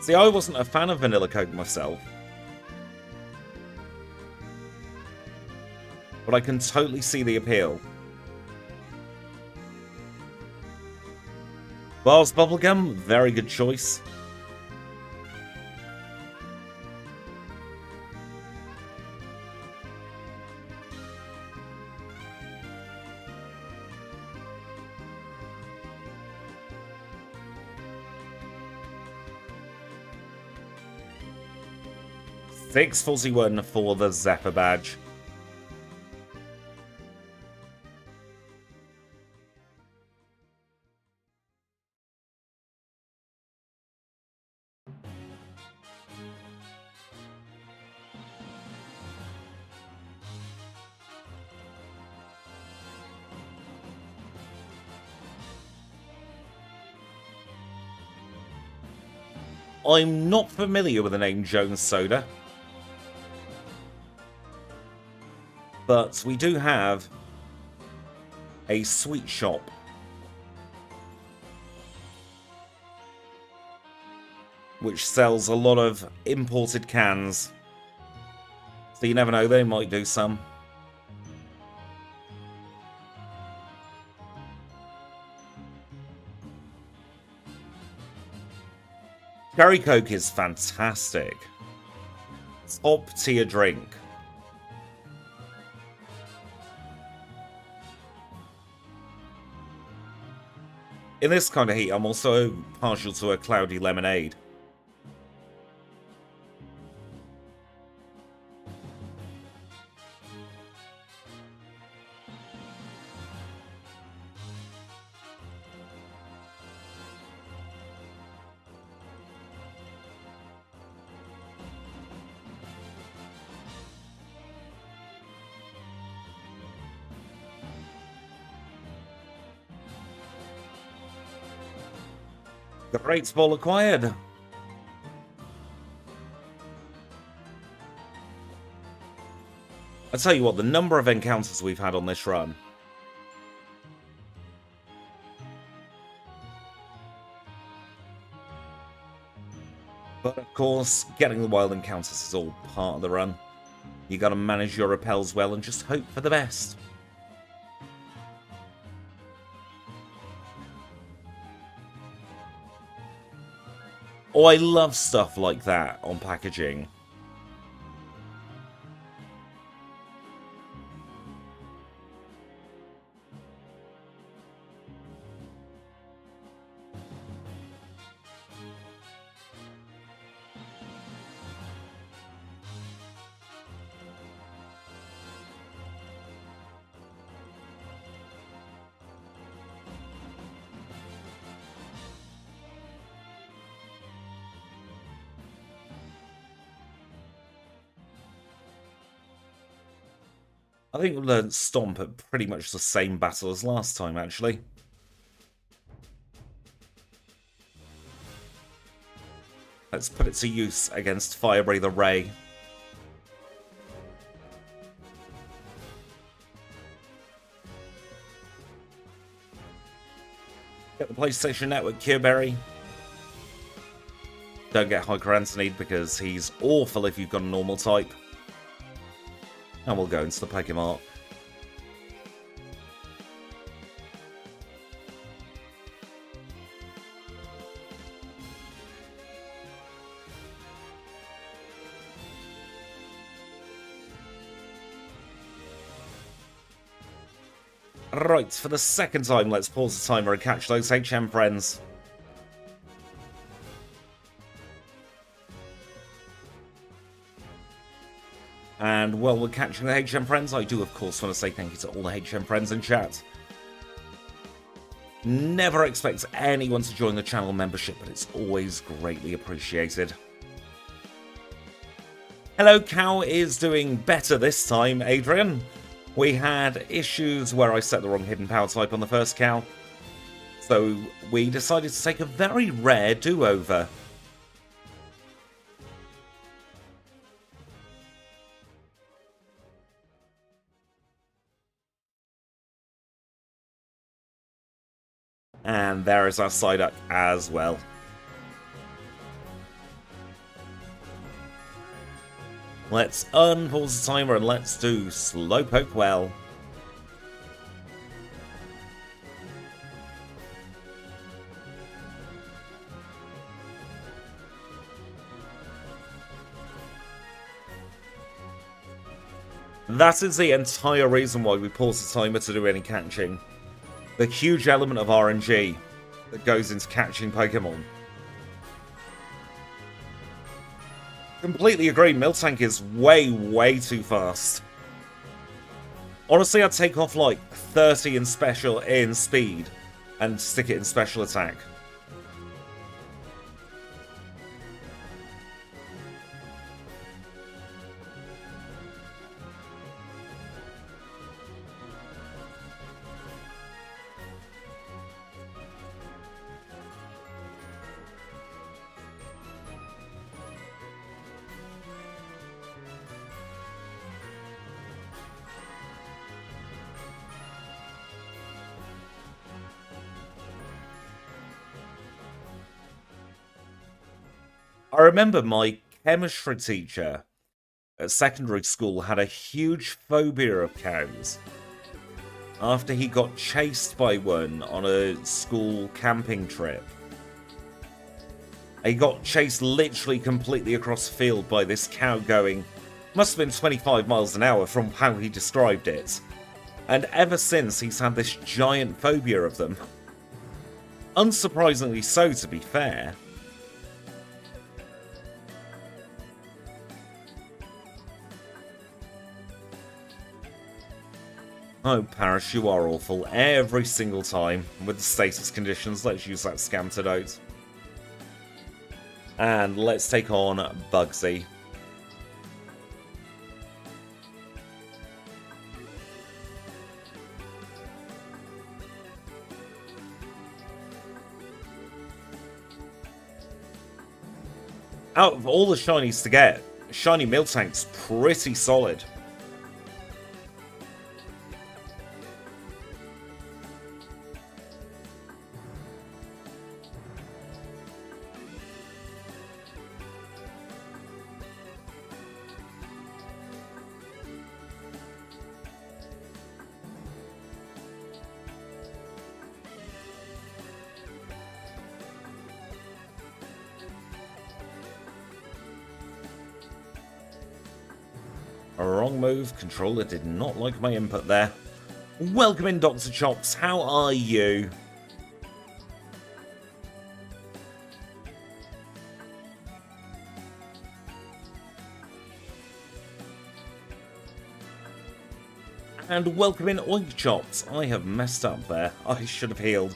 Speaker 1: See, I wasn't a fan of Vanilla Coke myself. But I can totally see the appeal. Bars Bubblegum, very good choice. $6.41 for the Zephyr badge. I'm not familiar with the name Jones Soda, but we do have a sweet shop. Which sells a lot of imported cans. So you never know, they might do some. Cherry Coke is fantastic. Top tier drink. In this kind of heat, I'm also partial to a cloudy lemonade. Great ball acquired. I tell you what, the number of encounters we've had on this run. But of course, getting the wild encounters is all part of the run. You gotta manage your repels well and just hope for the best. Oh, I love stuff like that on packaging. I think we'll learn Stomp at pretty much the same battle as last time, actually. Let's put it to use against Fire Breather Ray. Get the PlayStation Network Cureberry. Don't get Hyper Anthony because he's awful if you've got a normal type. And we'll go into the Pokemon. Right, for the second time, let's pause the timer and catch those HM friends. And while we're catching the HM friends, I do of course want to say thank you to all the HM friends in chat. Never expect anyone to join the channel membership, but it's always greatly appreciated. Hello, Cow is doing better this time, Adrian. We had issues where I set the wrong hidden power type on the first Cow. So we decided to take a very rare do-over. And there is our Psyduck as well. Let's unpause the timer and let's do Slowpoke well. That is the entire reason why we pause the timer to do any catching. The huge element of RNG that goes into catching Pokemon. Completely agree, Miltank is way, way too fast. Honestly, I'd take off like 30 in speed and stick it in special attack. I remember my chemistry teacher at secondary school had a huge phobia of cows after he got chased by one on a school camping trip. He got chased literally completely across the field by this cow going, must have been 25 miles an hour from how he described it. And ever since, he's had this giant phobia of them. Unsurprisingly so, to be fair. Oh, Parrish, you are awful. Every single time. With the status conditions, let's use that Scamterdote. And let's take on Bugsy. Out of all the shinies to get, Shiny Miltank's pretty solid. A wrong move. Controller did not like my input there. Welcome in, Dr. Chops. How are you? And welcome in, Oink Chops. I have messed up there. I should have healed.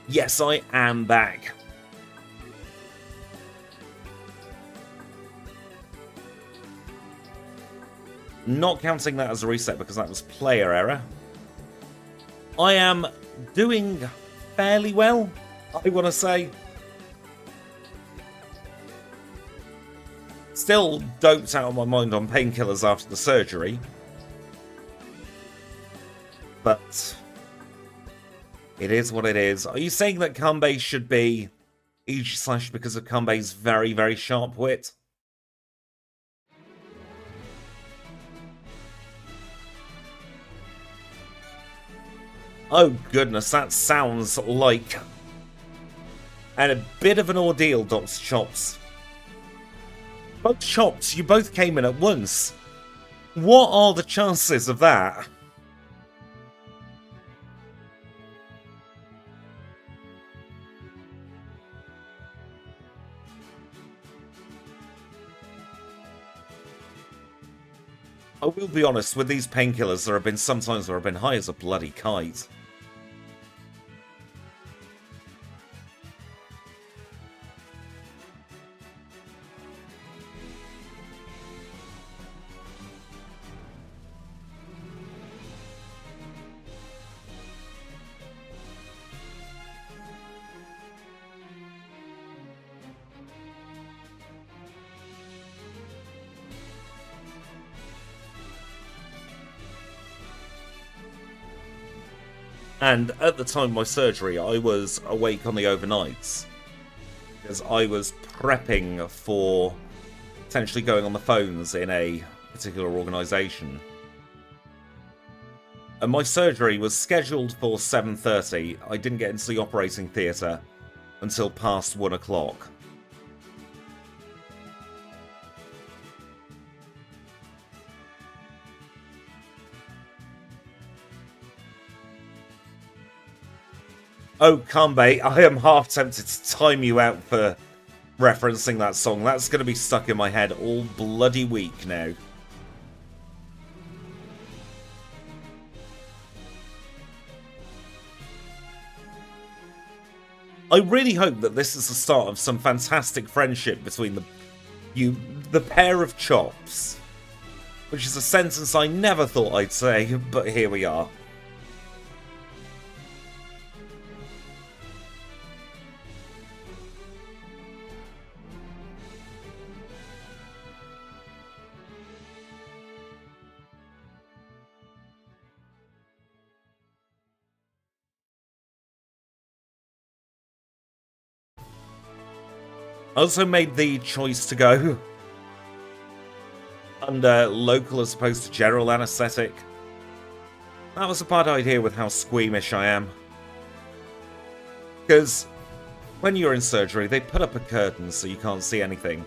Speaker 1: Yes, I am back. Not counting that as a reset because that was player error. I am doing fairly well, I want to say. Still doped out of my mind on painkillers after the surgery. But it is what it is. Are you saying that Kanbei should be EG/ because of Kanbei's very, very sharp wit? Oh goodness, that sounds like a bit of an ordeal, Dr. Chops. Both Chops, you both came in at once. What are the chances of that? I will be honest, with these painkillers, there have been some times where I've been high as a bloody kite. And at the time of my surgery, I was awake on the overnights. Because I was prepping for potentially going on the phones in a particular organisation. And my surgery was scheduled for 7:30. I didn't get into the operating theatre until past 1 o'clock. Oh, Kanbei, I am half tempted to time you out for referencing that song. That's going to be stuck in my head all bloody week now. I really hope that this is the start of some fantastic friendship between the pair of chops. Which is a sentence I never thought I'd say, but here we are. I also made the choice to go under local as opposed to general anesthetic. That was a bad idea with how squeamish I am. Because when you're in surgery, they put up a curtain so you can't see anything.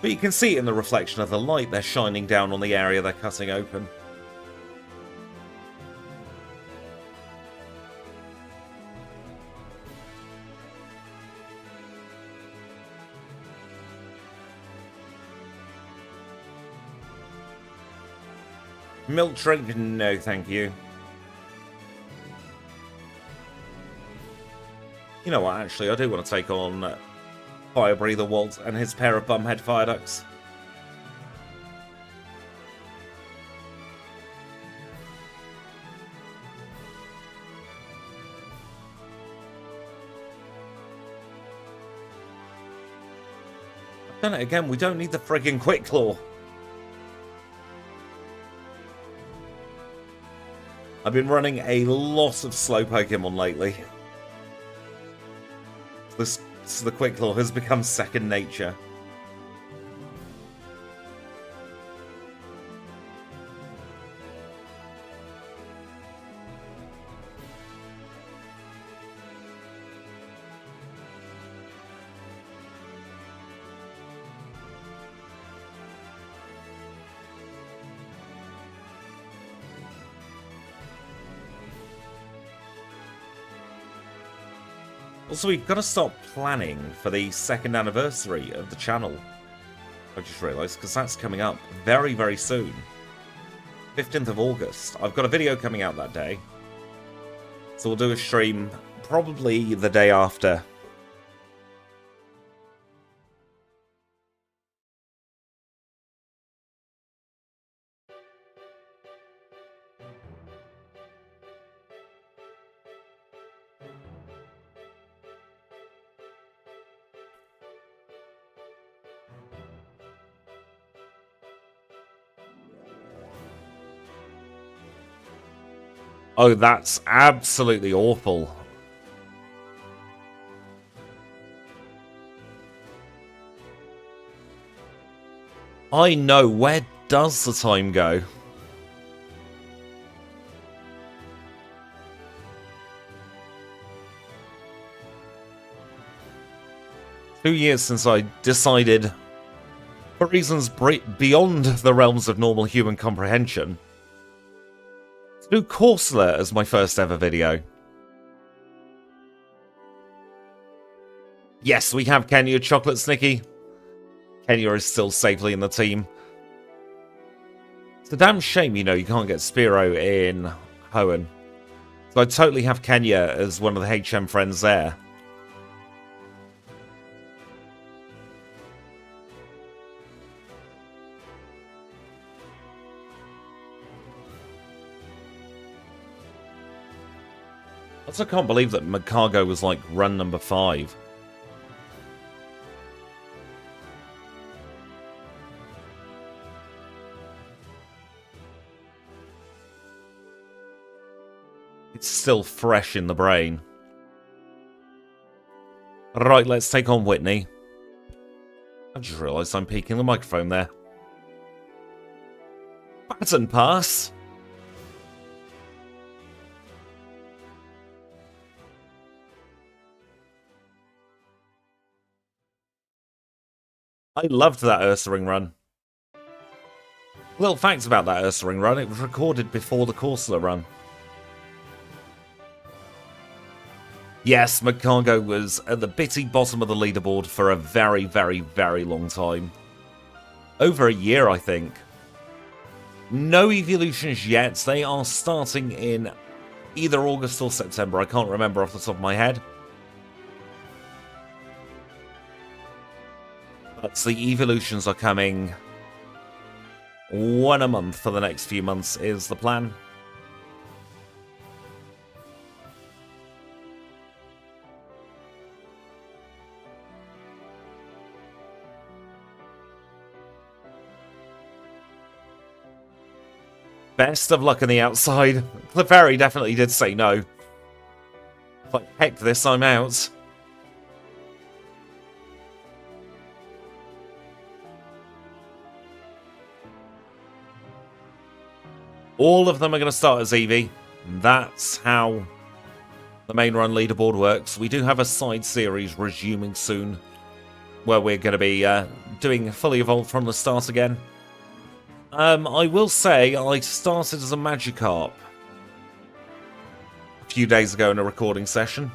Speaker 1: But you can see it in the reflection of the light they're shining down on the area they're cutting open. Milk drink? No, thank you. You know what, actually, I do want to take on Fire Breather Walt and his pair of bumhead fire ducks. I've done it again, we don't need the friggin' Quick Claw. I've been running a lot of slow Pokemon lately. The Quick Claw has become second nature. Also, we've got to start planning for the 2nd anniversary of the channel. I just realised, because that's coming up very, very soon. 15th of August. I've got a video coming out that day. So we'll do a stream probably the day after. Oh, that's absolutely awful. I know, where does the time go? Two years since I decided, for reasons beyond the realms of normal human comprehension, to do Corsola as my first ever video. Yes, we have Kenya Chocolate Snicky. Kenya is still safely in the team. It's a damn shame, you know, you can't get Spearow in Hoenn. So I totally have Kenya as one of the HM friends there. I also can't believe that Magcargo was like run number 5. It's still fresh in the brain. Right, let's take on Whitney. I just realised I'm peeking the microphone there. Baton pass. I loved that Ursaring run. Little facts about that Ursaring run, it was recorded before the Corsola run. Yes, Macargo was at the bitty bottom of the leaderboard for a very, very, very long time. Over a year, I think. No evolutions yet. They are starting in either August or September. I can't remember off the top of my head. But the evolutions are coming one a month for the next few months is the plan. Best of luck on the outside. Clefairy definitely did say no. Like, heck this, I'm out. All of them are going to start as Eevee. That's how the main run leaderboard works. We do have a side series resuming soon, where we're going to be doing fully evolved from the start again. I will say I started as a Magikarp a few days ago in a recording session.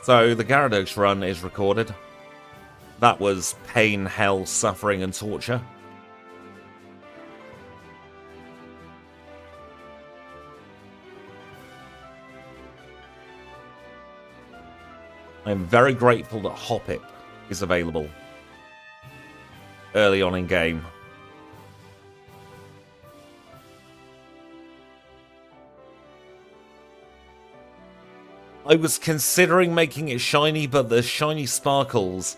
Speaker 1: So the Gyarados run is recorded. That was pain, hell, suffering, and torture. I'm very grateful that Hoppip is available early on in game. I was considering making it shiny, but the shiny sparkles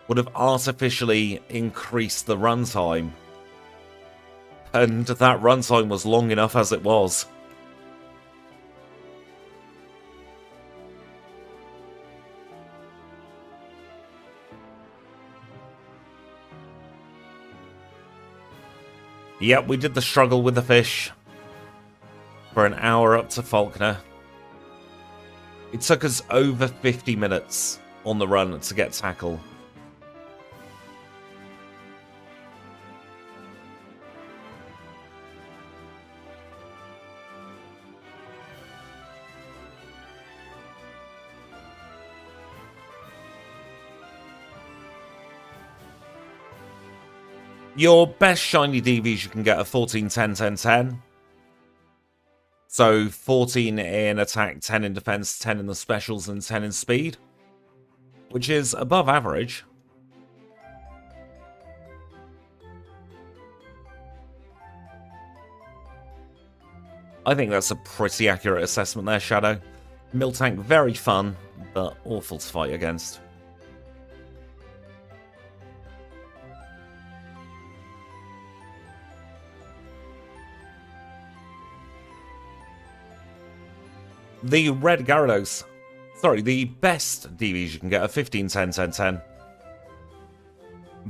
Speaker 1: would have artificially increased the runtime. And that runtime was long enough as it was. Yep, we did the struggle with the fish for an hour up to Falkner. It took us over 50 minutes on the run to get tackle. Your best shiny DVs you can get are 14, 10, 10, 10. So 14 in attack, 10 in defense, 10 in the specials, and 10 in speed, which is above average. I think that's a pretty accurate assessment there, Shadow. Miltank, very fun, but awful to fight against. The red Gyarados, sorry, the best DVs you can get are 15, 10, 10, 10.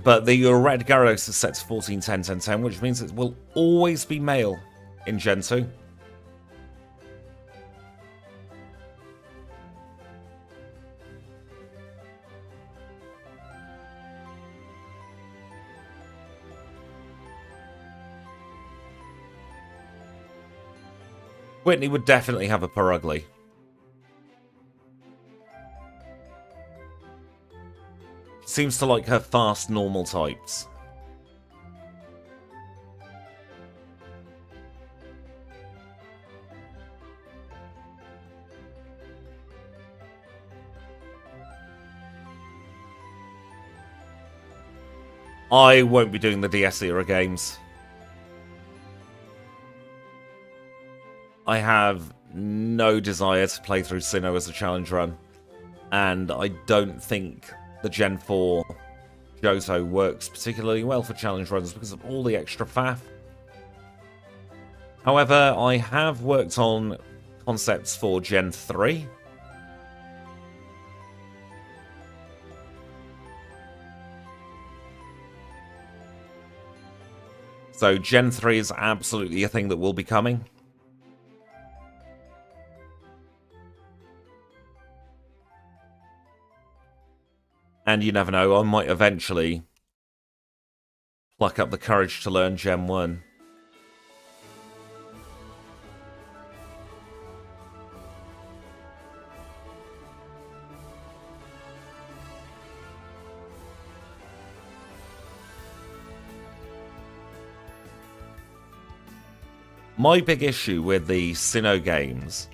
Speaker 1: But the red Gyarados is set to 14, 10, 10, 10, which means it will always be male in Gen 2. Whitney would definitely have a Purugly. Seems to like her fast, normal types. I won't be doing the DS era games. I have no desire to play through Sinnoh as a challenge run, and I don't think the Gen 4 Johto works particularly well for challenge runs because of all the extra faff. However, I have worked on concepts for Gen 3. So Gen 3 is absolutely a thing that will be coming. And you never know, I might eventually pluck up the courage to learn Gen 1. My big issue with the Sinnoh games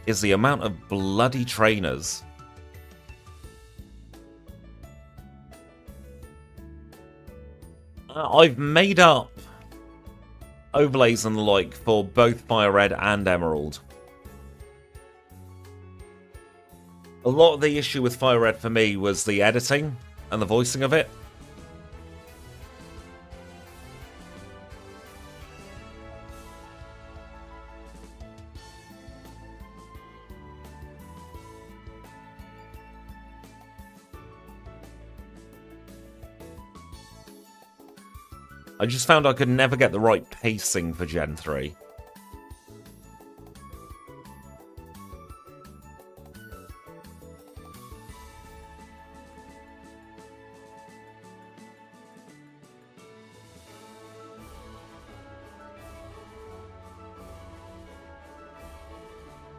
Speaker 1: is the amount of bloody trainers. I've made up overlays and the like for both Fire Red and Emerald. A lot of the issue with Fire Red for me was the editing and the voicing of it. I just found I could never get the right pacing for Gen 3.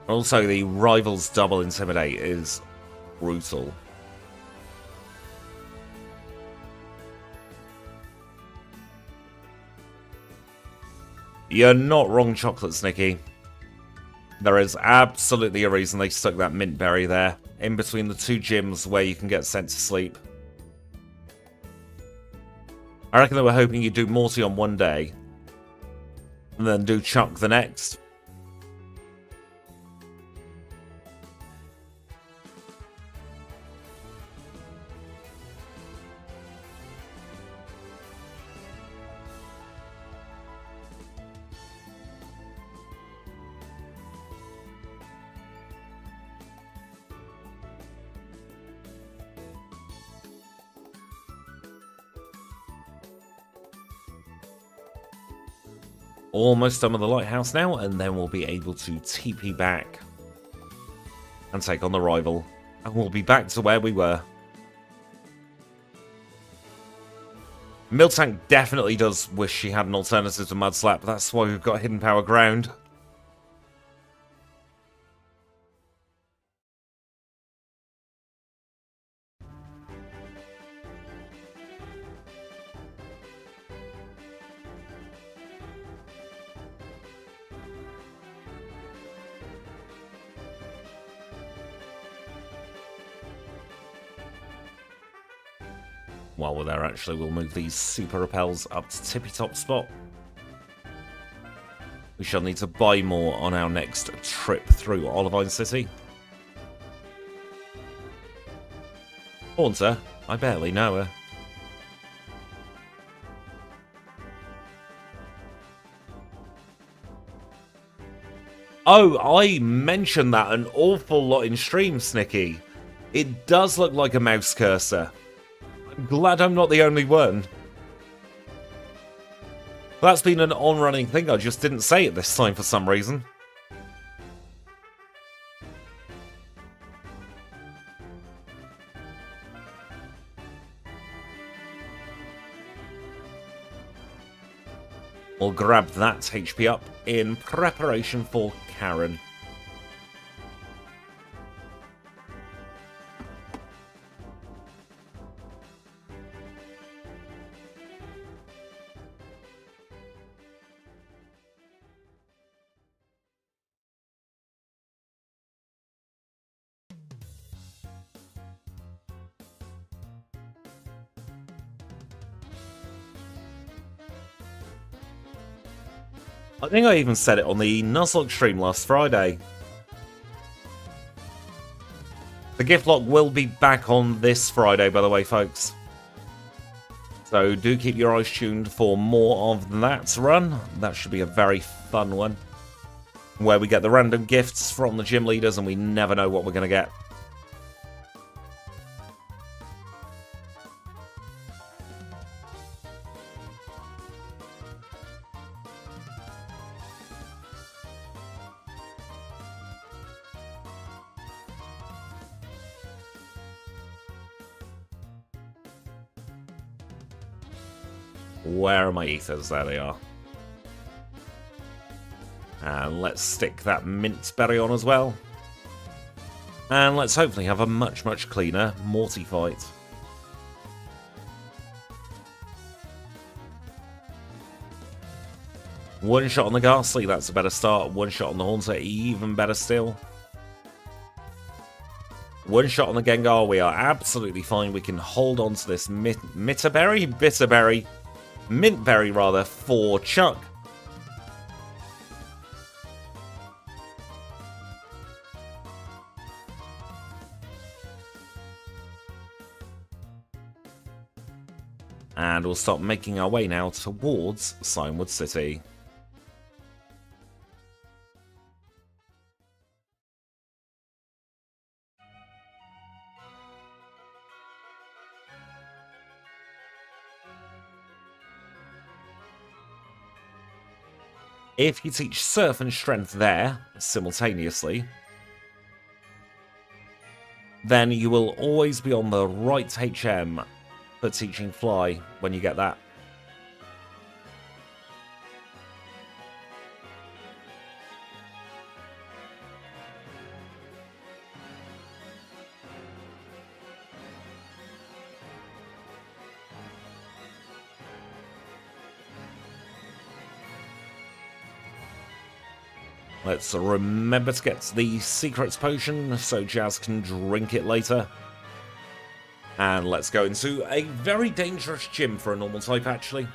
Speaker 1: Also, the Rivals Double Intimidate is brutal. You're not wrong, Chocolate Snicky. There is absolutely a reason they stuck that mint berry there, in between the two gyms where you can get sent to sleep. I reckon they were hoping you'd do Morty on one day, and then do Chuck the next. Almost done with the lighthouse now, and then we'll be able to TP back and take on the rival. And we'll be back to where we were. Miltank definitely does wish she had an alternative to Mudslap. That's why we've got Hidden Power Ground. While we're there, actually, we'll move these super repels up to tippy top spot. We shall need to buy more on our next trip through Olivine City. Haunter? I barely know her. Oh, I mentioned that an awful lot in stream, Snicky. It does look like a mouse cursor. I'm glad I'm not the only one. That's been an on-running thing, I just didn't say it this time for some reason. We'll grab that HP up in preparation for Karen. I think I even said it on the Nuzlocke stream last Friday. The gift lock will be back on this Friday, by the way, folks. So do keep your eyes tuned for more of that run. That should be a very fun one. Where we get the random gifts from the gym leaders and we never know what we're going to get. Where are my ethers? There they are. And let's stick that mint berry on as well. And let's hopefully have a much, much cleaner Morty fight. One shot on the Ghastly, that's a better start. One shot on the Haunter, even better still. One shot on the Gengar, we are absolutely fine. We can hold on to this Bitterberry, Mintberry rather, for Chuck. And we'll start making our way now towards Signwood City. If you teach Surf and Strength there, simultaneously, then you will always be on the right HM for teaching Fly when you get that. Let's remember to get the Secrets Potion so Jazz can drink it later. And let's go into a very dangerous gym for a normal type, actually.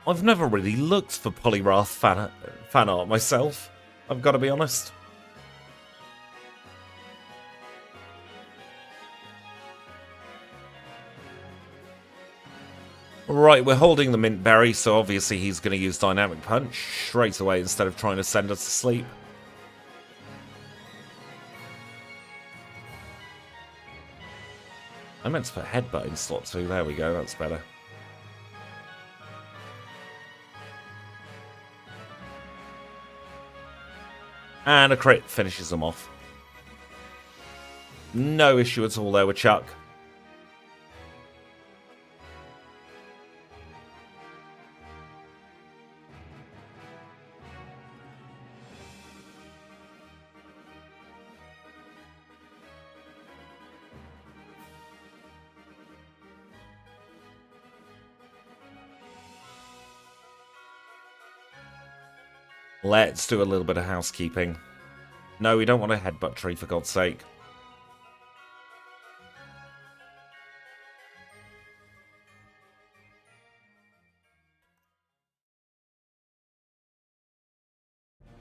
Speaker 1: I've never really looked for Poliwrath fan art myself, I've got to be honest. Right, we're holding the Mintberry, so obviously he's going to use Dynamic Punch straight away instead of trying to send us to sleep. I meant to put Headbutt in slot 2, there we go, that's better. And a crit finishes them off. No issue at all there with Chuck. Let's do a little bit of housekeeping. No, we don't want a headbutt tree, for God's sake.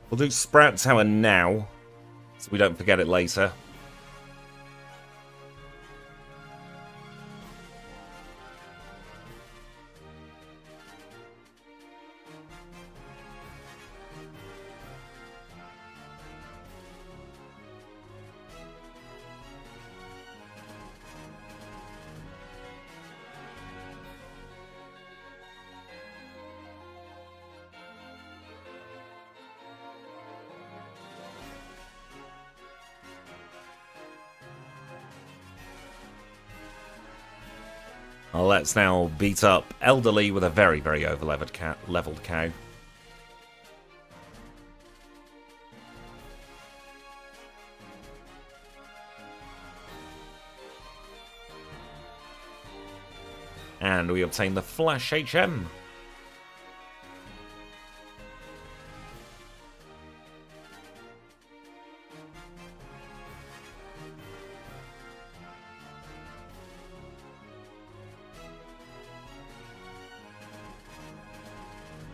Speaker 1: We'll do Sprout Tower now, so we don't forget it later. Let's now beat up Elderly with a very, very over-leveled cow. And we obtain the Flash HM.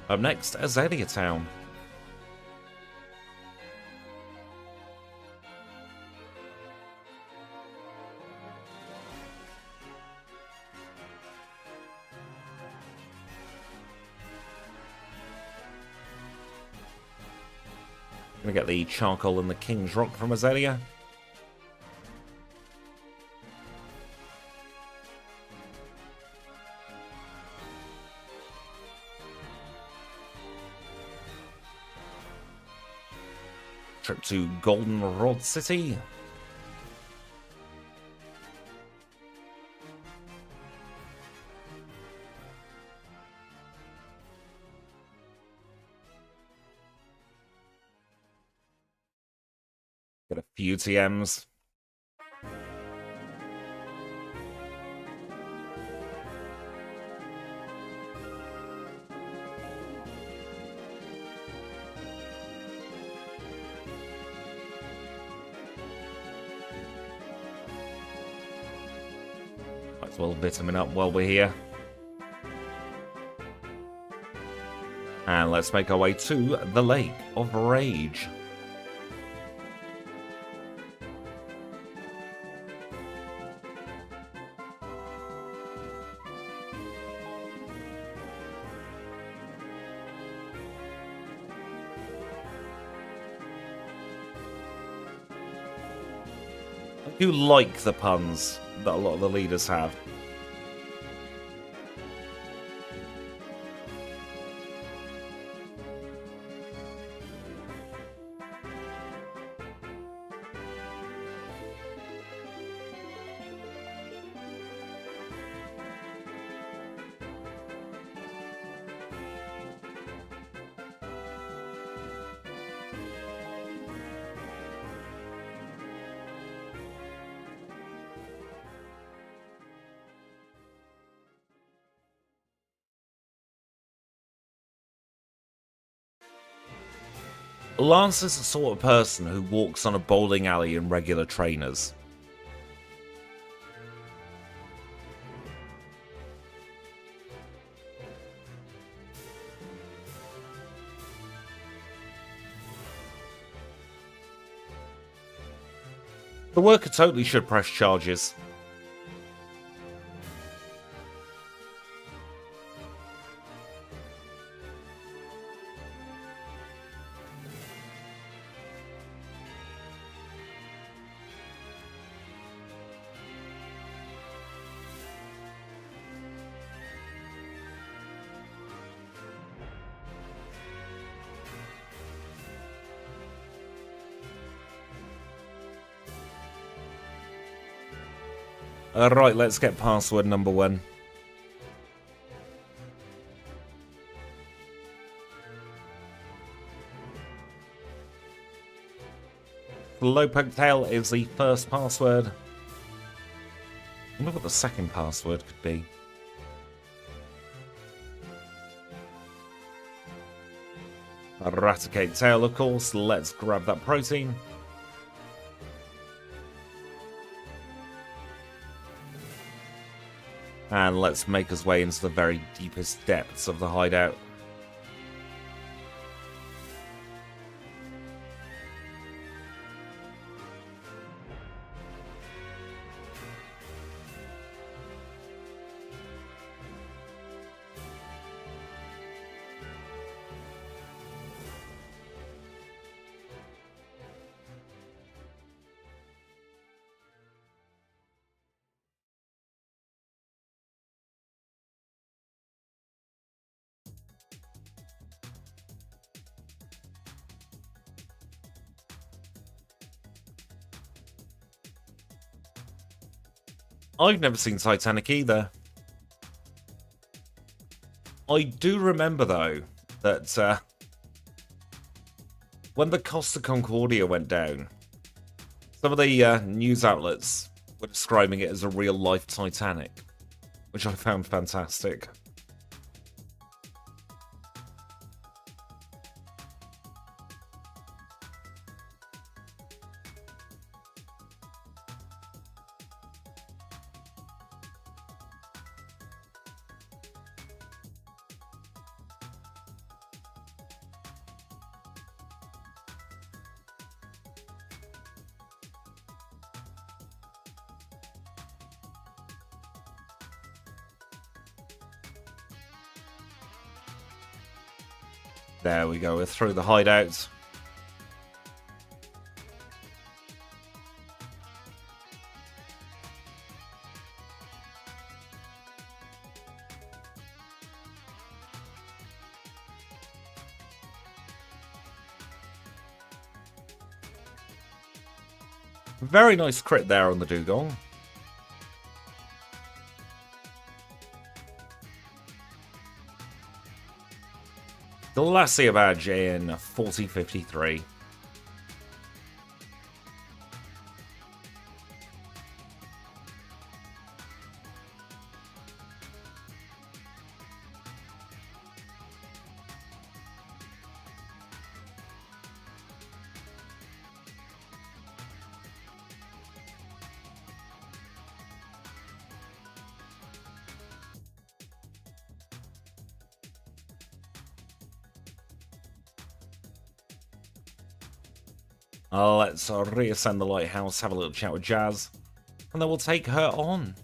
Speaker 1: Up next, Azalea Town. Gonna get the Charcoal and the King's Rock from Azalea. trip to Goldenrod City. Get a few TMs. Might as well vitamin up while we're here. And let's make our way to the Lake of Rage. I do like the puns that a lot of the leaders have. Lance is the sort of person who walks on a bowling alley in regular trainers. The worker totally should press charges. Alright, let's get password number 1. Slowpoke Tail is the first password. I wonder what the second password could be. Eradicate Tail, of course. Let's grab that protein. And let's make us way into the very deepest depths of the hideout. I've never seen Titanic either. I do remember, though, that when the Costa Concordia went down, some of the news outlets were describing it as a real-life Titanic, which I found fantastic. There we go, we're through the hideout. Very nice crit there on the dugong. Glacier badge in 4053. Let's reascend the lighthouse, have a little chat with Jazz, and then we'll take her on.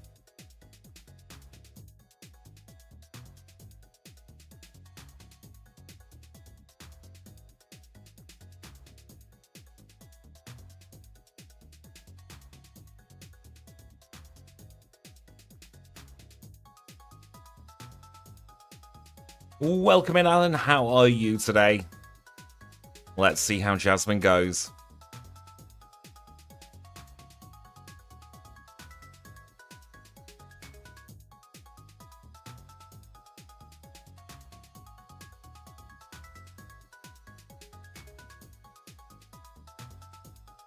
Speaker 1: Welcome in, Alan. How are you today? Let's see how Jasmine goes.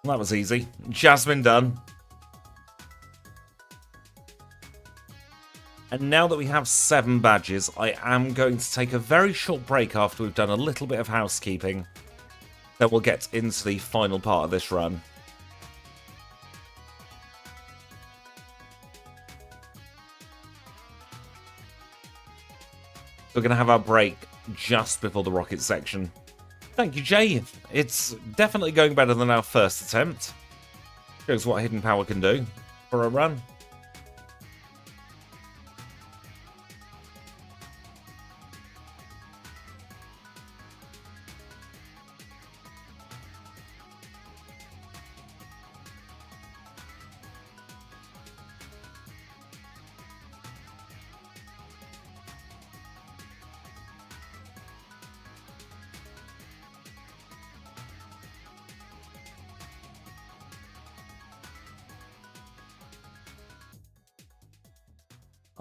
Speaker 1: That was easy. Jasmine done. And now that we have 7 badges, I am going to take a very short break after we've done a little bit of housekeeping. Then we'll get into the final part of this run. We're going to have our break just before the rocket section. Thank you, Jay. It's definitely going better than our first attempt. Shows what hidden power can do for a run.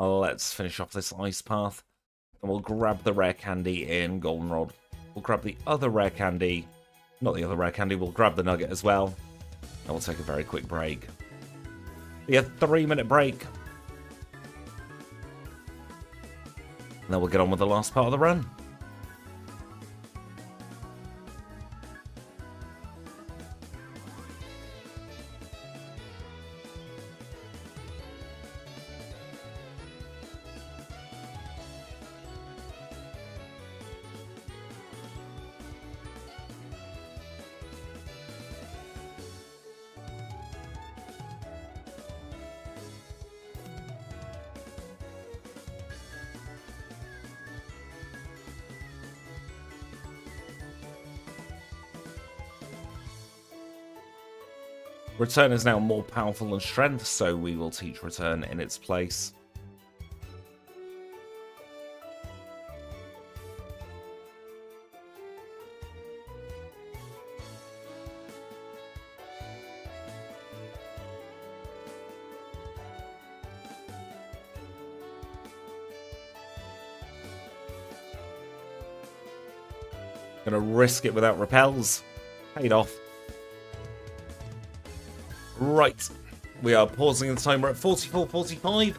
Speaker 1: Let's finish off this ice path. And we'll grab the rare candy in Goldenrod. We'll grab the other rare candy. Not the other rare candy, we'll grab the nugget as well. And we'll take a very quick break. Be a 3-minute break. And then we'll get on with the last part of the run. Return is now more powerful than strength, so we will teach return in its place. Gonna risk it without repels. Paid off. Right, we are pausing the timer at 44:45.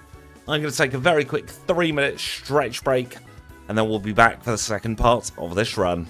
Speaker 1: I'm going to take a very quick 3-minute stretch break, and then we'll be back for the second part of this run.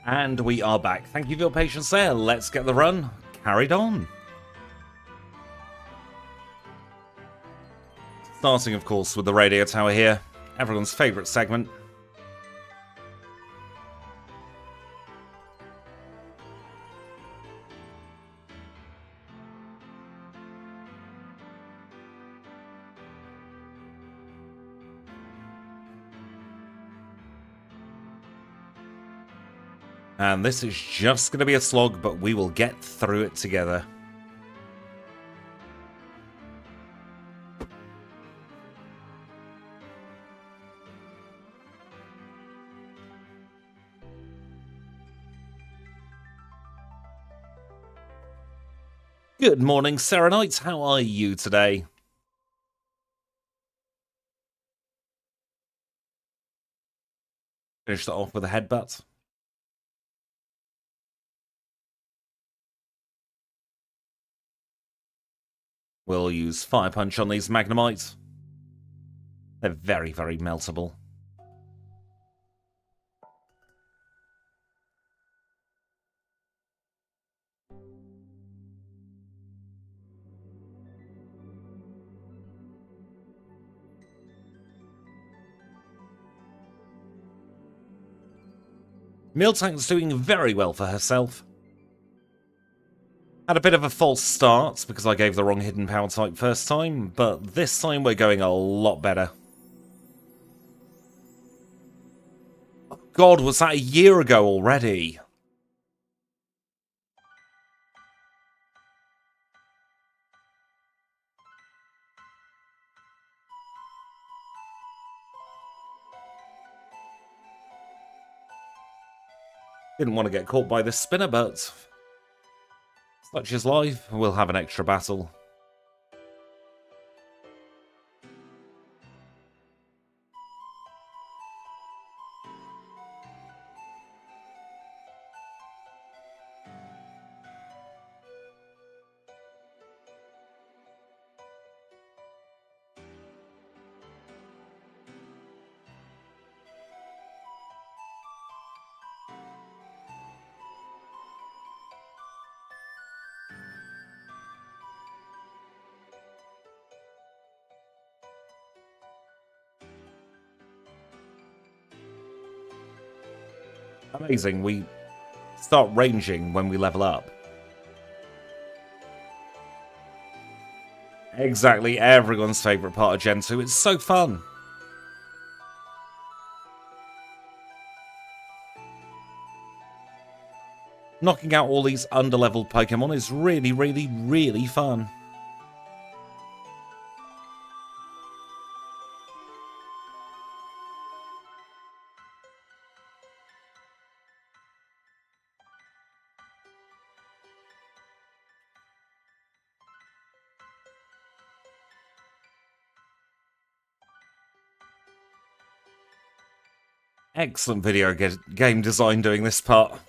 Speaker 1: And we are back. Thank you for your patience there. Let's get the run carried on. Starting, of course, with the radio tower here. Everyone's favourite segment. And this is just going to be a slog, but we will get through it together. Good morning, Serenites. How are you today? Finish that off with a headbutt. We'll use Fire Punch on these Magnemites. They're very, very meltable. Miltank's doing very well for herself. Had a bit of a false start because I gave the wrong hidden power type first time, but this time we're going a lot better. Oh God, was that a year ago already? Didn't want to get caught by this spinner, but such is life. We'll have an extra battle. Amazing, we start ranging when we level up. Exactly everyone's favourite part of Gen 2. It's so fun. Knocking out all these underleveled Pokemon is really, really, really fun. Excellent video game design doing this part.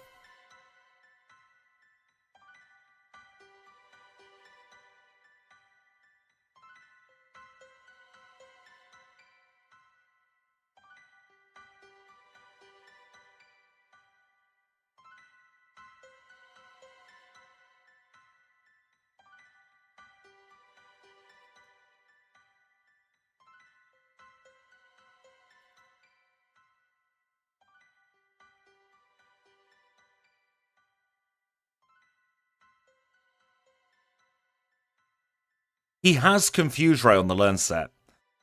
Speaker 1: He has Confuse Ray on the learn set.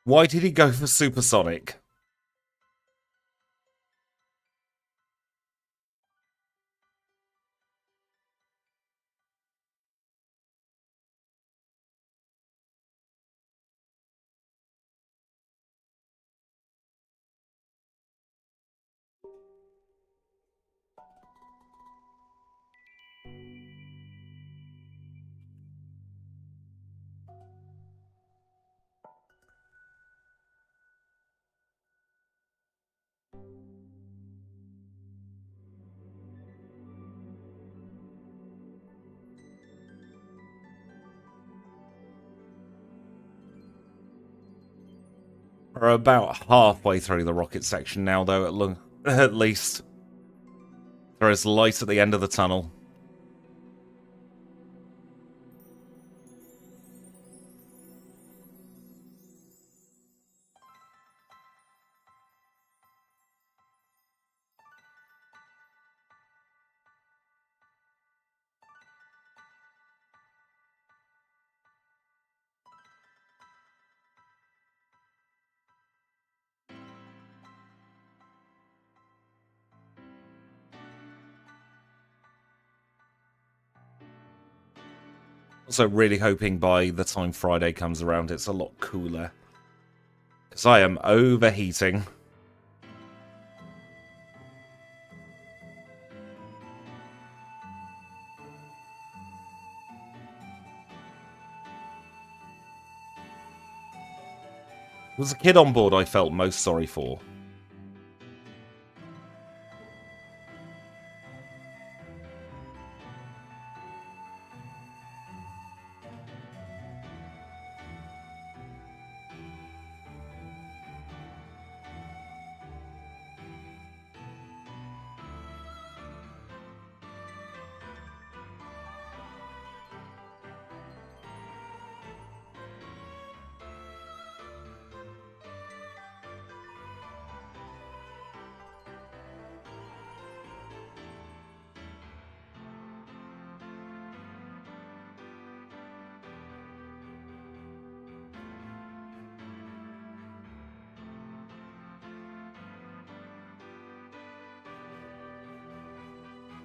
Speaker 1: Why did he go for Supersonic? We're about halfway through the rocket section now, though, at least. There is light at the end of the tunnel. Also really hoping by the time Friday comes around it's a lot cooler. Because I am overheating. There was a kid on board I felt most sorry for.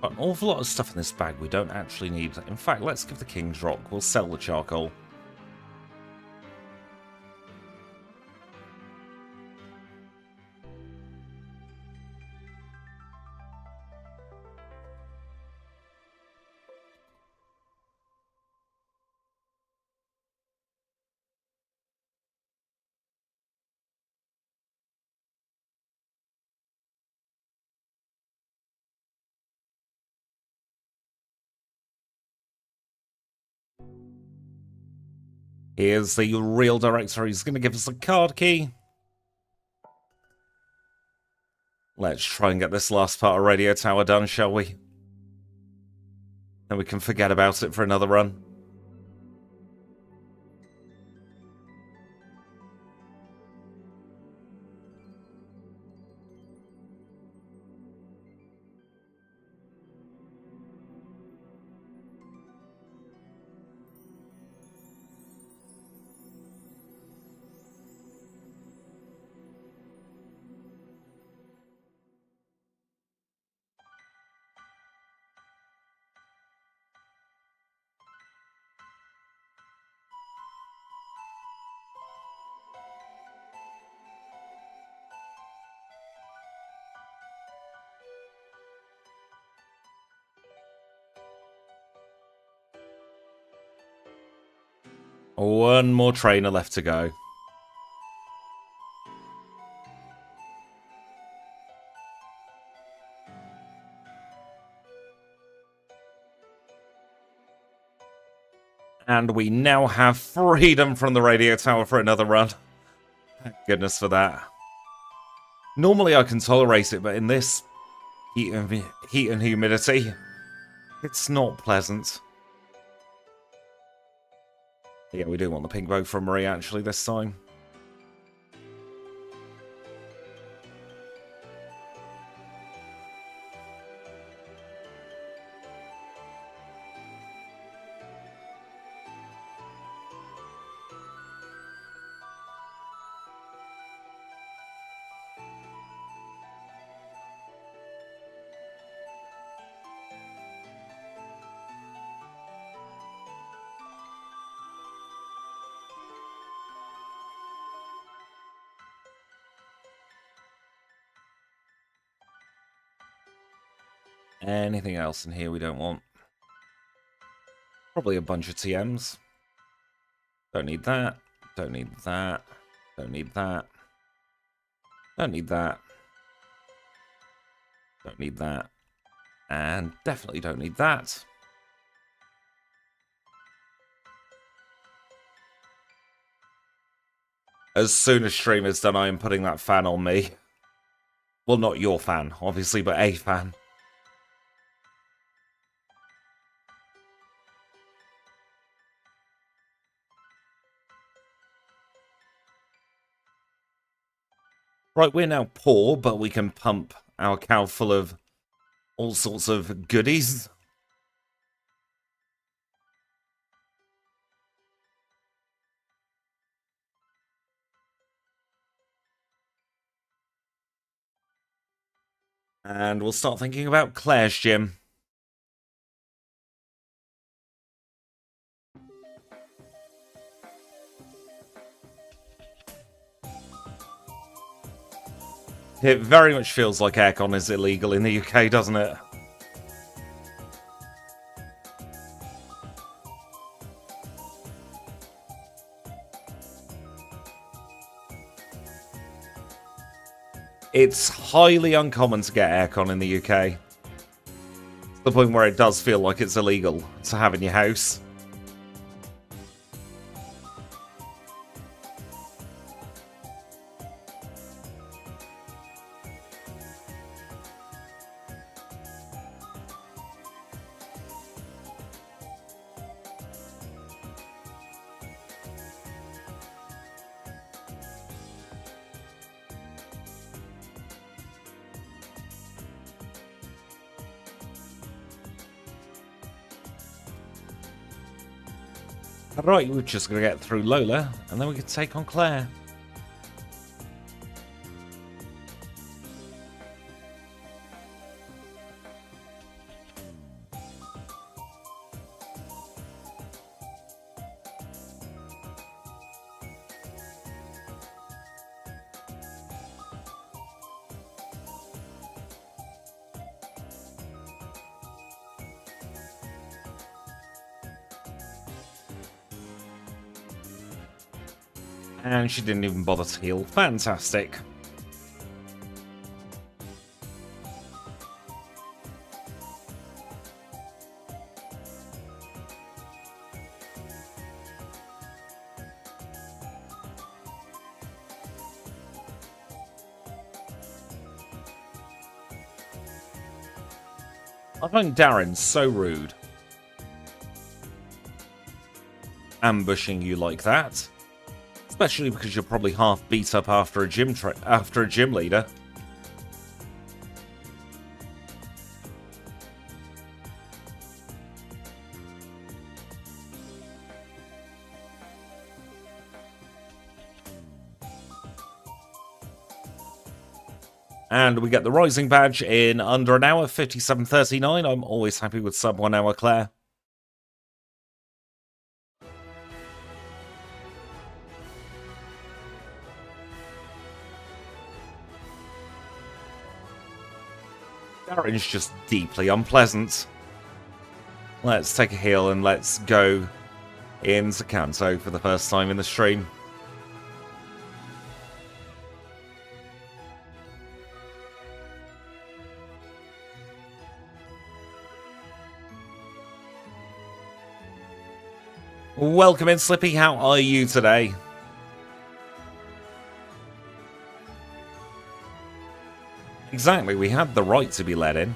Speaker 1: An awful lot of stuff in this bag we don't actually need. In fact, let's give the King's Rock. We'll sell the charcoal. Here's the real director. He's going to give us a card key. Let's try and get this last part of Radio Tower done, shall we? Then we can forget about it for another run. One more trainer left to go. And we now have freedom from the radio tower for another run. Thank goodness for that. Normally I can tolerate it, but in this heat and humidity, it's not pleasant. Yeah, we do want the pink bow from Marie actually this time. Anything else in here we don't want? Probably a bunch of TMs. Don't need that. Don't need that. Don't need that. Don't need that. Don't need that. And definitely don't need that. As soon as stream is done, I am putting that fan on me. Well, not your fan, obviously, but a fan. Right, we're now poor, but we can pump our cow full of all sorts of goodies. And we'll start thinking about Claire's gym. It very much feels like aircon is illegal in the UK, doesn't it? It's highly uncommon to get aircon in the UK. It's the point where it does feel like it's illegal to have in your house. Right, we're just going to get through Lola, and then we can take on Claire. And she didn't even bother to heal. Fantastic. I find Darren so rude. Ambushing you like that. Especially because you're probably half beat up after a gym leader. And we get the Rising Badge in under an hour, 57:39. I'm always happy with sub 1 hour, Claire. Darren's just deeply unpleasant. Let's take a heal and let's go into Kanto for the first time in the stream. Welcome in, Slippy. How are you today? Exactly, we had the right to be let in.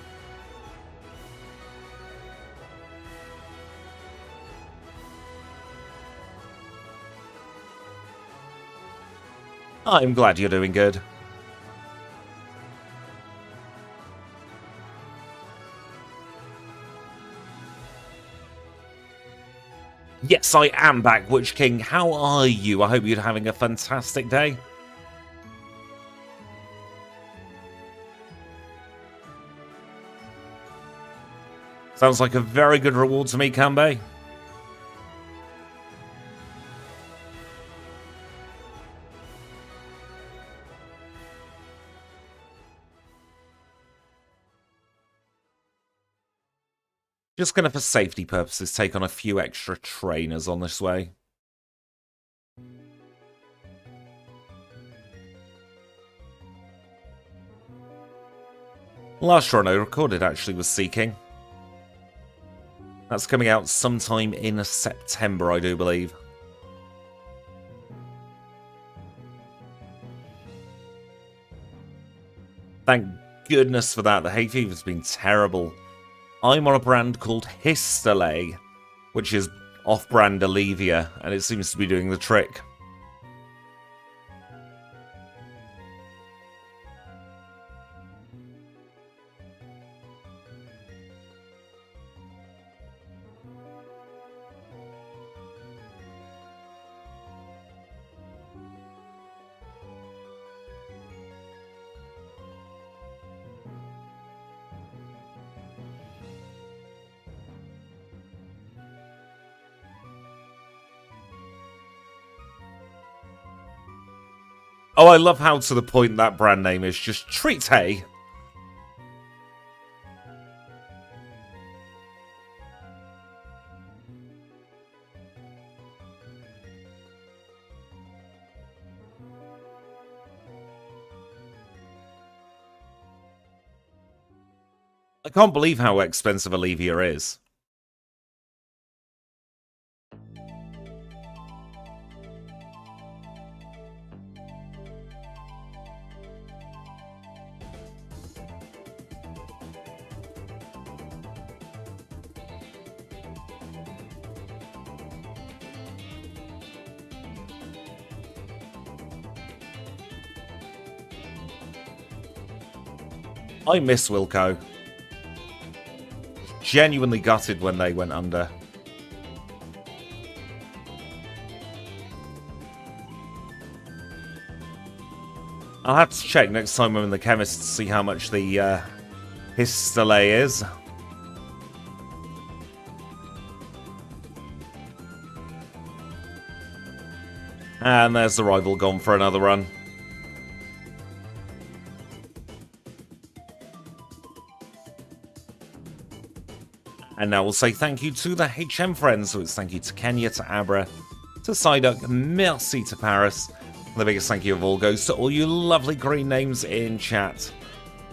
Speaker 1: I'm glad you're doing good. Yes, I am back, Witch King. How are you? I hope you're having a fantastic day. Sounds like a very good reward to me, Kanbei. Just gonna, for safety purposes, take on a few extra trainers on this way. Last run I recorded actually was Seeking. That's coming out sometime in September, I do believe. Thank goodness for that. The hay fever's been terrible. I'm on a brand called Histolay, which is off-brand Alevia, and it seems to be doing the trick. Oh, I love how to the point that brand name is just Treat Hay. I can't believe how expensive Alevia is. I miss Wilco. Genuinely gutted when they went under. I'll have to check next time I'm in the chemist to see how much the Histolay is. And there's the rival gone for another run. And now we'll say thank you to the HM friends. So it's thank you to Kenya, to Abra, to Psyduck, merci to Paris. And the biggest thank you of all goes to all you lovely green names in chat.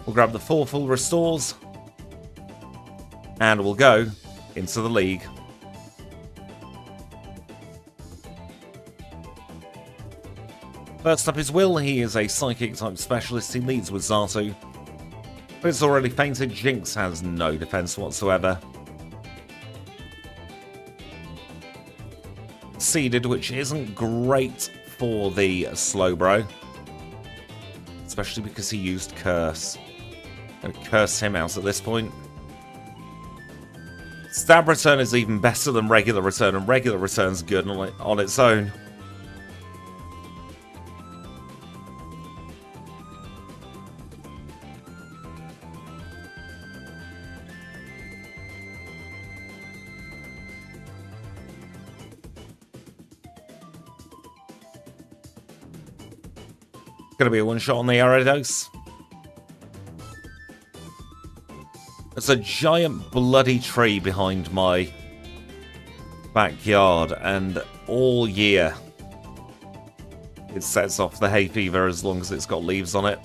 Speaker 1: We'll grab the 4 full restores. And we'll go into the league. First up is Will. He is a psychic type specialist. He leads with Xatu. But it's already fainted. Jinx has no defense whatsoever. Seeded, which isn't great for the Slowbro. Especially because he used Curse. I'm going to curse him out at this point. Stab Return is even better than Regular Return, and Regular Return's good on its own. Going to be a one-shot on the Gyarados. There's a giant bloody tree behind my backyard, and all year it sets off the hay fever as long as it's got leaves on it.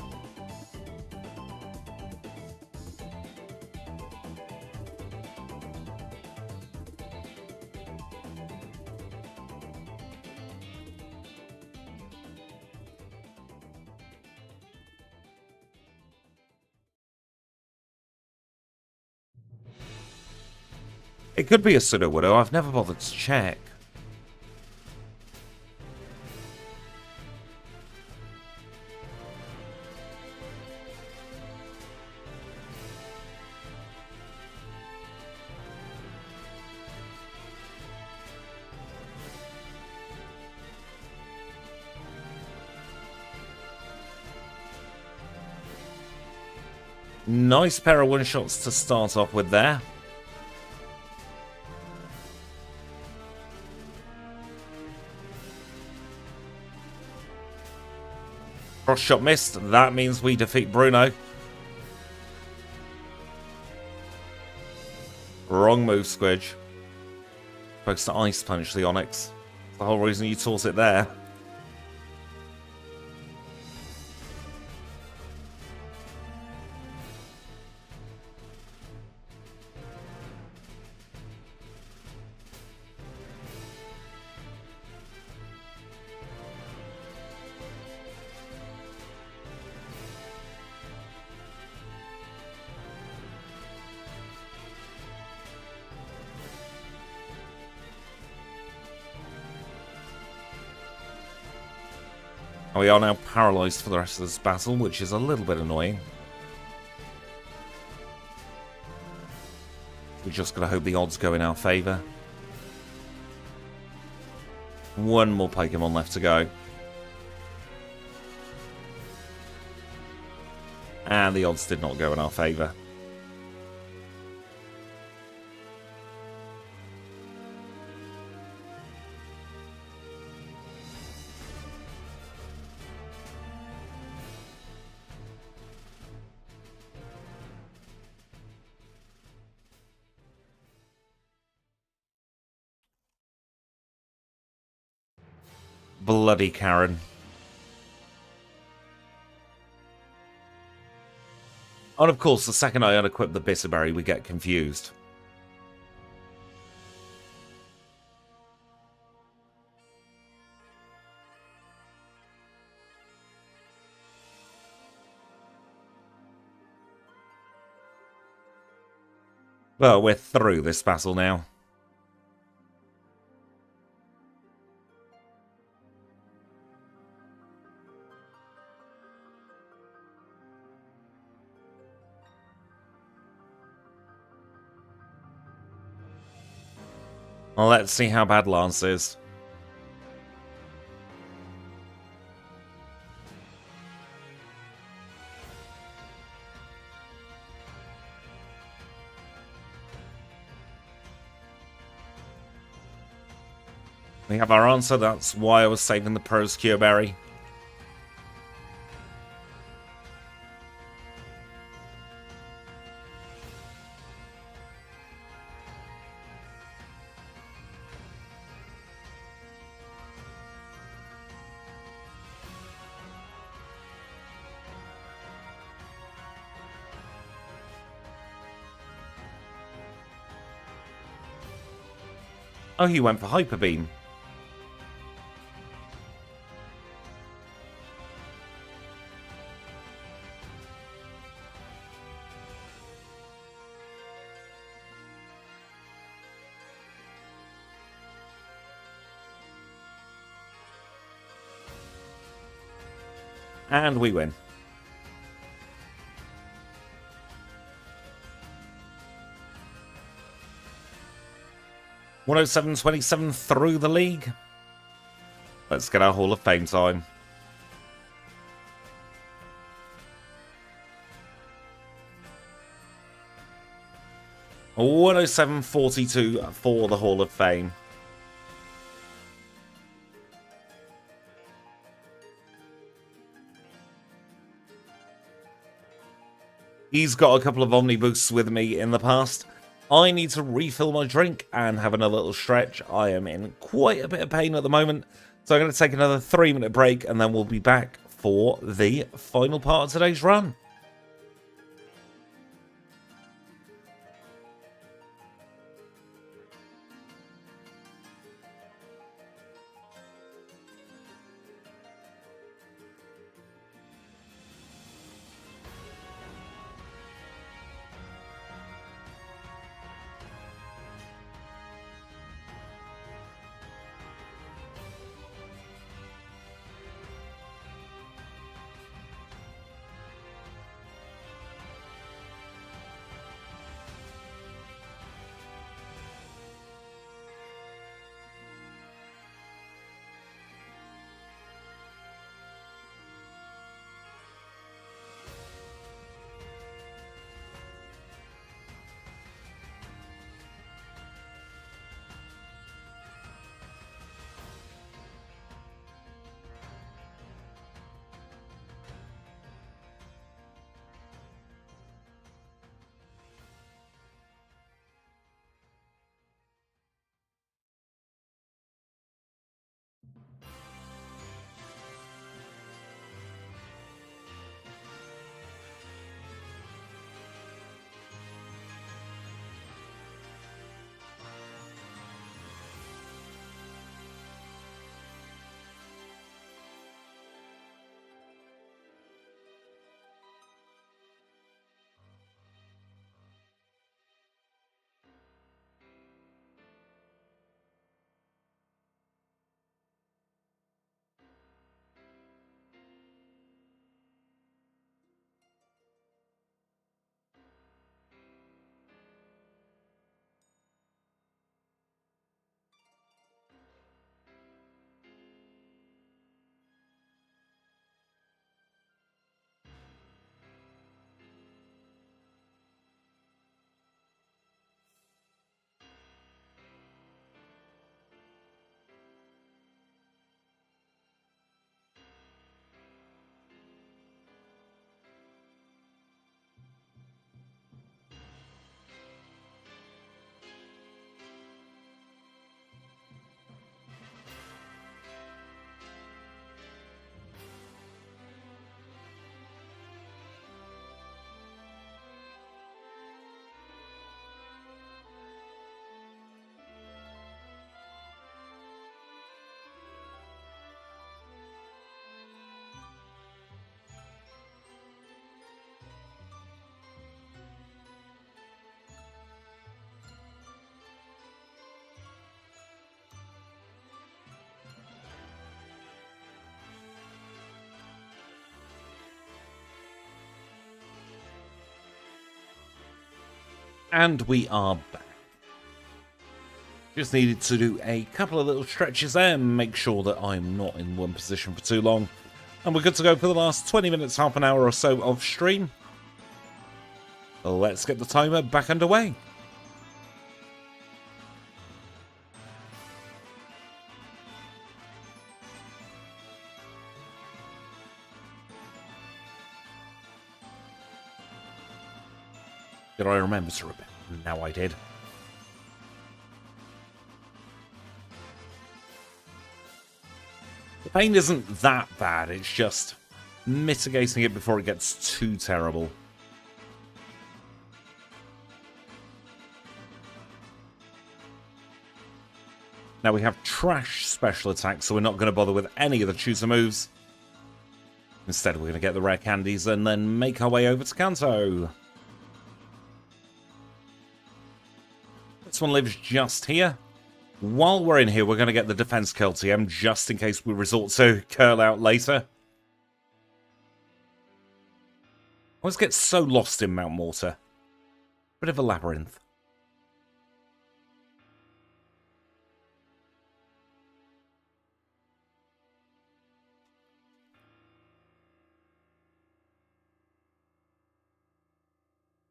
Speaker 1: It could be a Pseudo-Widow. I've never bothered to check. Nice pair of one-shots to start off with there. Cross shot missed. That means we defeat Bruno. Wrong move, Squidge. Supposed to Ice Punch the Onyx. That's the whole reason you taught it there. We are now paralysed for the rest of this battle, which is a little bit annoying. We're just going to hope the odds go in our favour. One more Pokemon left to go. And the odds did not go in our favour. Bloody Karen. And of course, the second I unequip the Bitterberry, we get confused. Well, we're through this battle now. Well, let's see how bad Lance is. We have our answer. That's why I was saving the Prosecure Berry. Oh, he went for Hyper Beam. And we win. (107.27) through the league. Let's get our Hall of Fame time. (107.42) for the Hall of Fame. He's got a couple of Omni Boosts with me in the past. I need to refill my drink and have another little stretch. I am in quite a bit of pain at the moment. So I'm going to take another 3-minute break and then we'll be back for the final part of today's run. And we are back. Just needed to do a couple of little stretches there and make sure that I'm not in one position for too long. And we're good to go for the last 20 minutes, half an hour or so of stream. Let's get the timer back underway. Did I remember to repair? Now I did. The pain isn't that bad, it's just mitigating it before it gets too terrible. Now we have trash special attacks, so we're not going to bother with any of the chooser moves. Instead, we're going to get the rare candies and then make our way over to Kanto. This one lives just here. While we're in here, we're going to get the defense curl TM, just in case we resort to curl out later. I always get so lost in Mount Mortar. Bit of a labyrinth.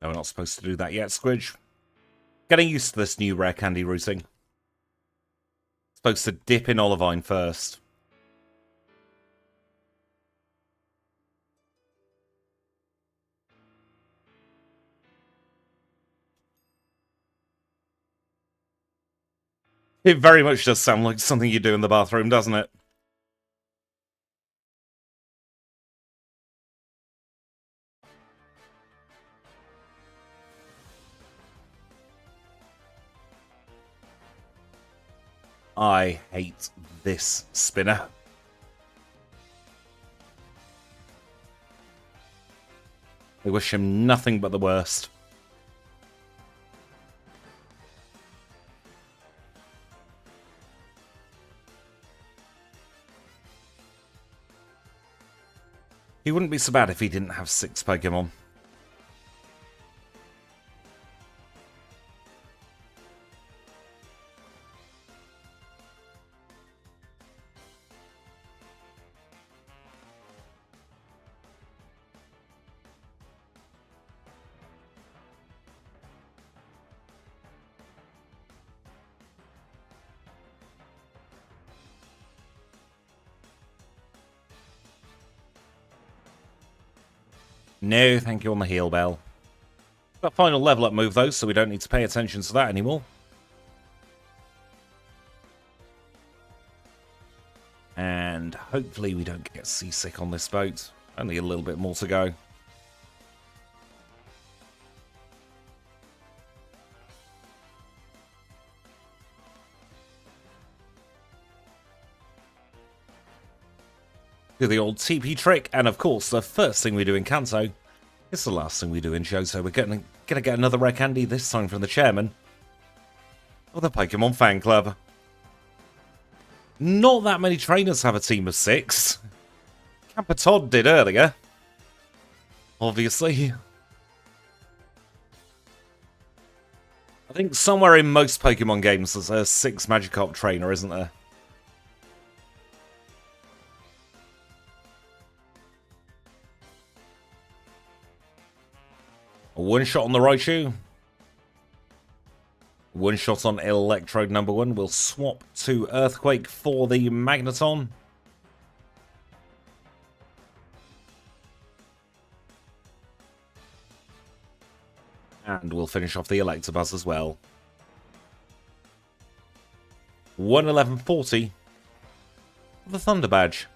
Speaker 1: No, we're not supposed to do that yet, Squidge. Getting used to this new rare candy routing. Supposed to dip in Olivine first. It very much does sound like something you do in the bathroom, doesn't it? I hate this spinner. I wish him nothing but the worst. He wouldn't be so bad if he didn't have 6 Pokemon. No, thank you on the heal bell. Got a final level up move though, so we don't need to pay attention to that anymore. And hopefully we don't get seasick on this boat. Only a little bit more to go. Do the old TP trick, and of course, the first thing we do in Kanto is the last thing we do in Johto. We're gonna get another rare candy, this time from the chairman of the Pokemon Fan Club. Not that many trainers have a team of 6. Kappa Todd did earlier. Obviously. I think somewhere in most Pokemon games there's a 6 Magikarp trainer, isn't there? One shot on the Raichu. One shot on Electrode number 1. We'll swap to Earthquake for the Magneton. And we'll finish off the Electabuzz as well. 111.40 for the Thunder Badge.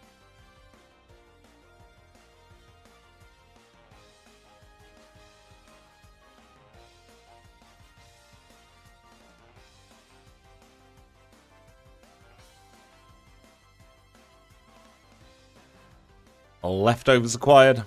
Speaker 1: Leftovers acquired.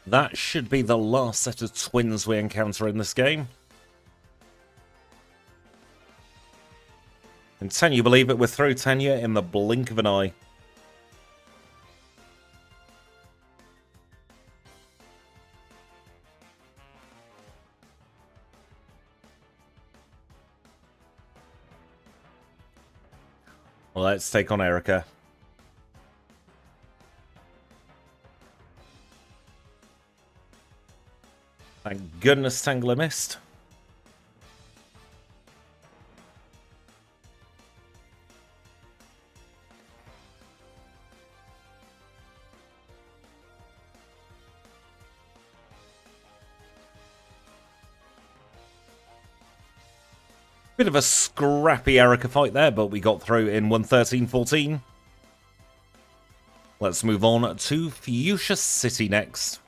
Speaker 1: That should be the last set of twins we encounter in this game. And can you believe it, we're through tenure in the blink of an eye. Well, let's take on Erica. Thank goodness Tangler missed. Bit of a scrappy Erica fight there, but we got through in 1:13:14. Let's move on to Fuchsia City next.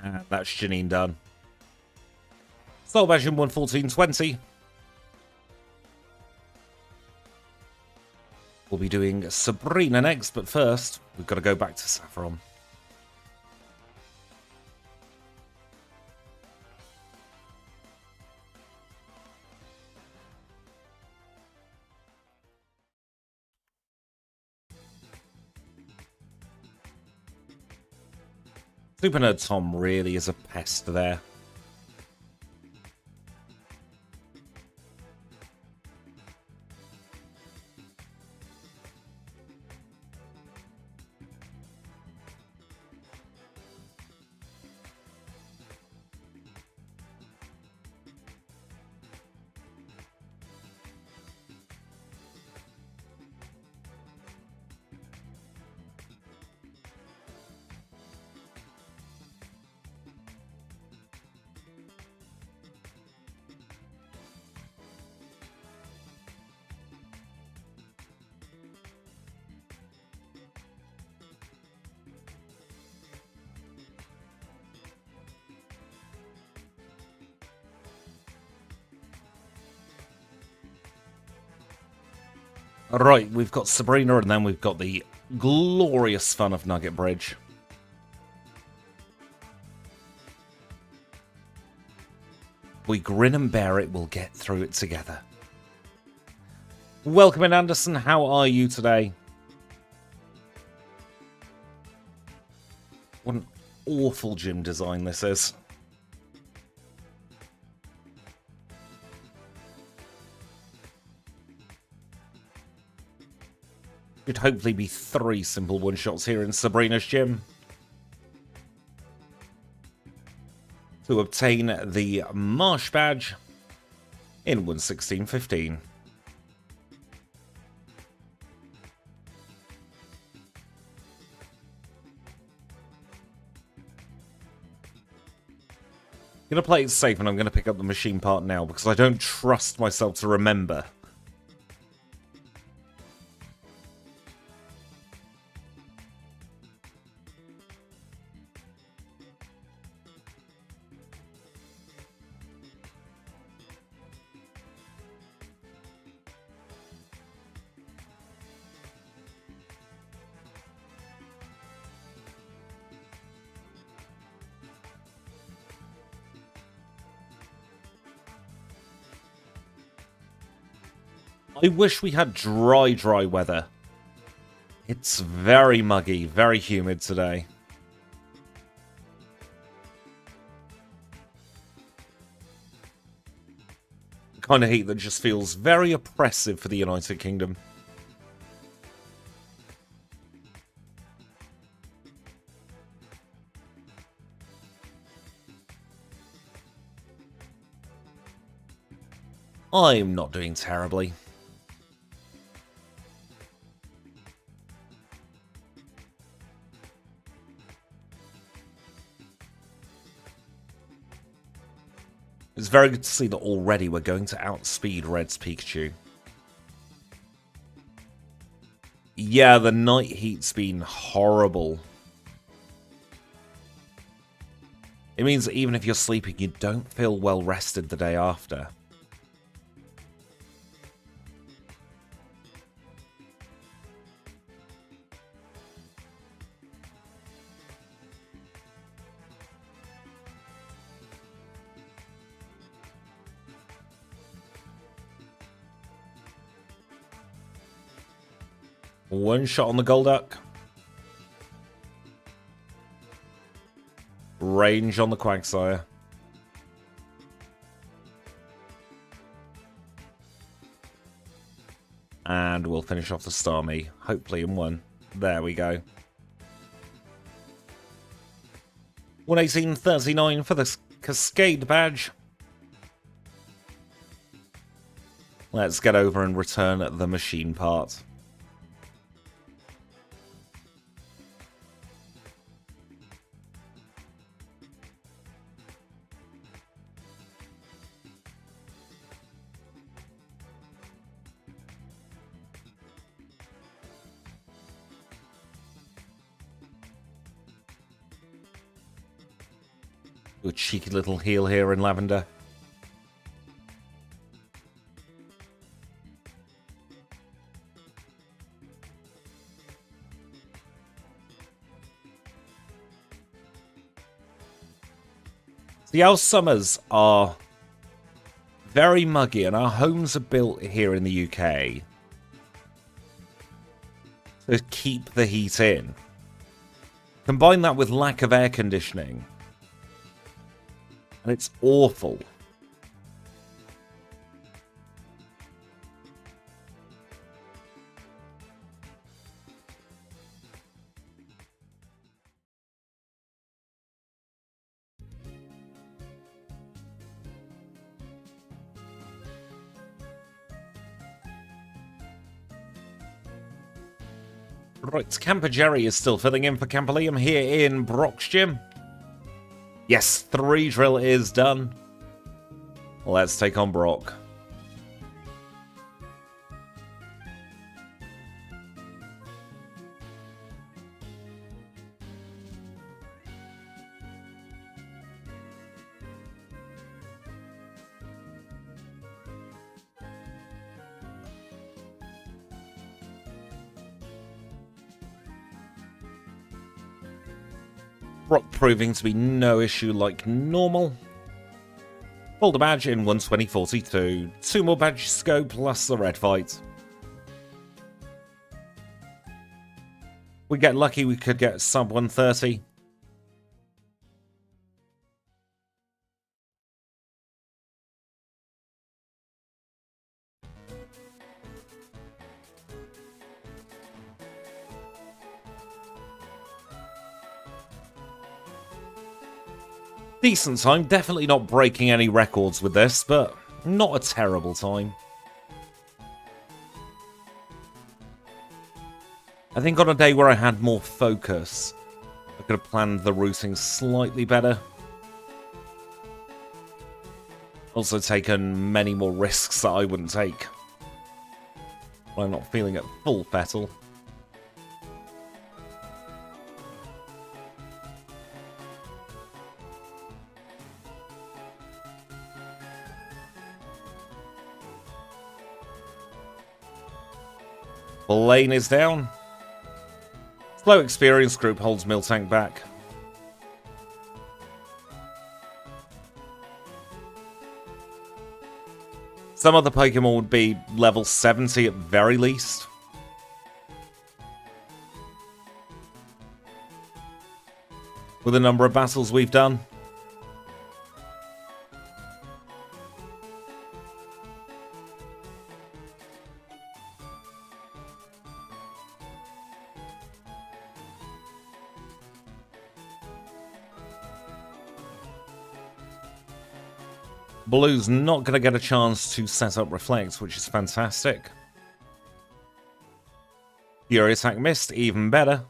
Speaker 1: And that's Janine done. Start version 1:14:20. We'll be doing Sabrina next, but first, we've got to go back to Saffron. Super Nerd Tom really is a pest there. Right, we've got Sabrina, and then we've got the glorious fun of Nugget Bridge. We grin and bear it, we'll get through it together. Welcome in, Anderson. How are you today? What an awful gym design this is. Should hopefully be 3 simple one-shots here in Sabrina's gym to obtain the Marsh badge in 1:16:15. I'm going to play it safe, and I'm going to pick up the machine part now because I don't trust myself to remember. I wish we had dry weather. It's very muggy, very humid today. The kind of heat that just feels very oppressive for the United Kingdom. I'm not doing terribly. It's very good to see that already we're going to outspeed Red's Pikachu. Yeah, the night heat's been horrible. It means that even if you're sleeping, you don't feel well rested the day after. One shot on the Golduck. Range on the Quagsire. And we'll finish off the Starmie, hopefully in one. There we go. 118.39 for the Cascade badge. Let's get over and return the machine part. A cheeky little heal here in Lavender. Our summers are very muggy and our homes are built here in the UK to keep the heat in. Combine that with lack of air conditioning, and it's awful. Right, Camper Jerry is still filling in for Camper Liam here in Brock's gym. Yes, 3 drill is done. Let's take on Brock. Brock proving to be no issue like normal. Boulder badge in 120.42. 2 more badges to go plus the red fight. We get lucky, we could get sub 130. Decent time, definitely not breaking any records with this, but not a terrible time. I think on a day where I had more focus, I could have planned the routing slightly better. Also taken many more risks that I wouldn't take. I'm not feeling at full fettle. Lane is down. Slow experience group holds Miltank back. Some other Pokemon would be level 70 at very least. With the number of battles we've done. Blue's not going to get a chance to set up Reflect, which is fantastic. Fury Attack missed, even better.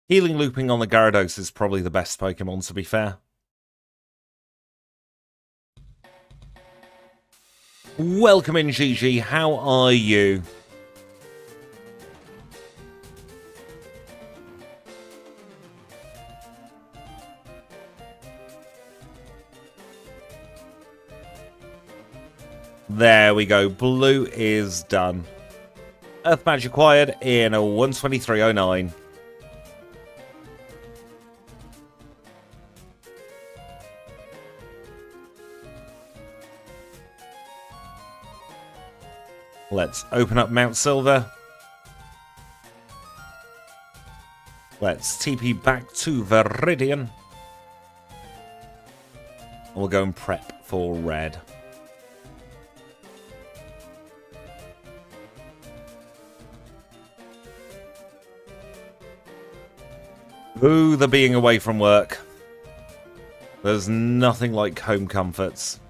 Speaker 1: Healing Looping on the Gyarados is probably the best Pokemon, to be fair. Welcome in, GG. How are you? There we go. Blue is done. Earth Badge acquired in a 123.09. Let's open up Mount Silver. Let's TP back to Viridian. We'll go and prep for red. Ooh, the being away from work. There's nothing like home comforts.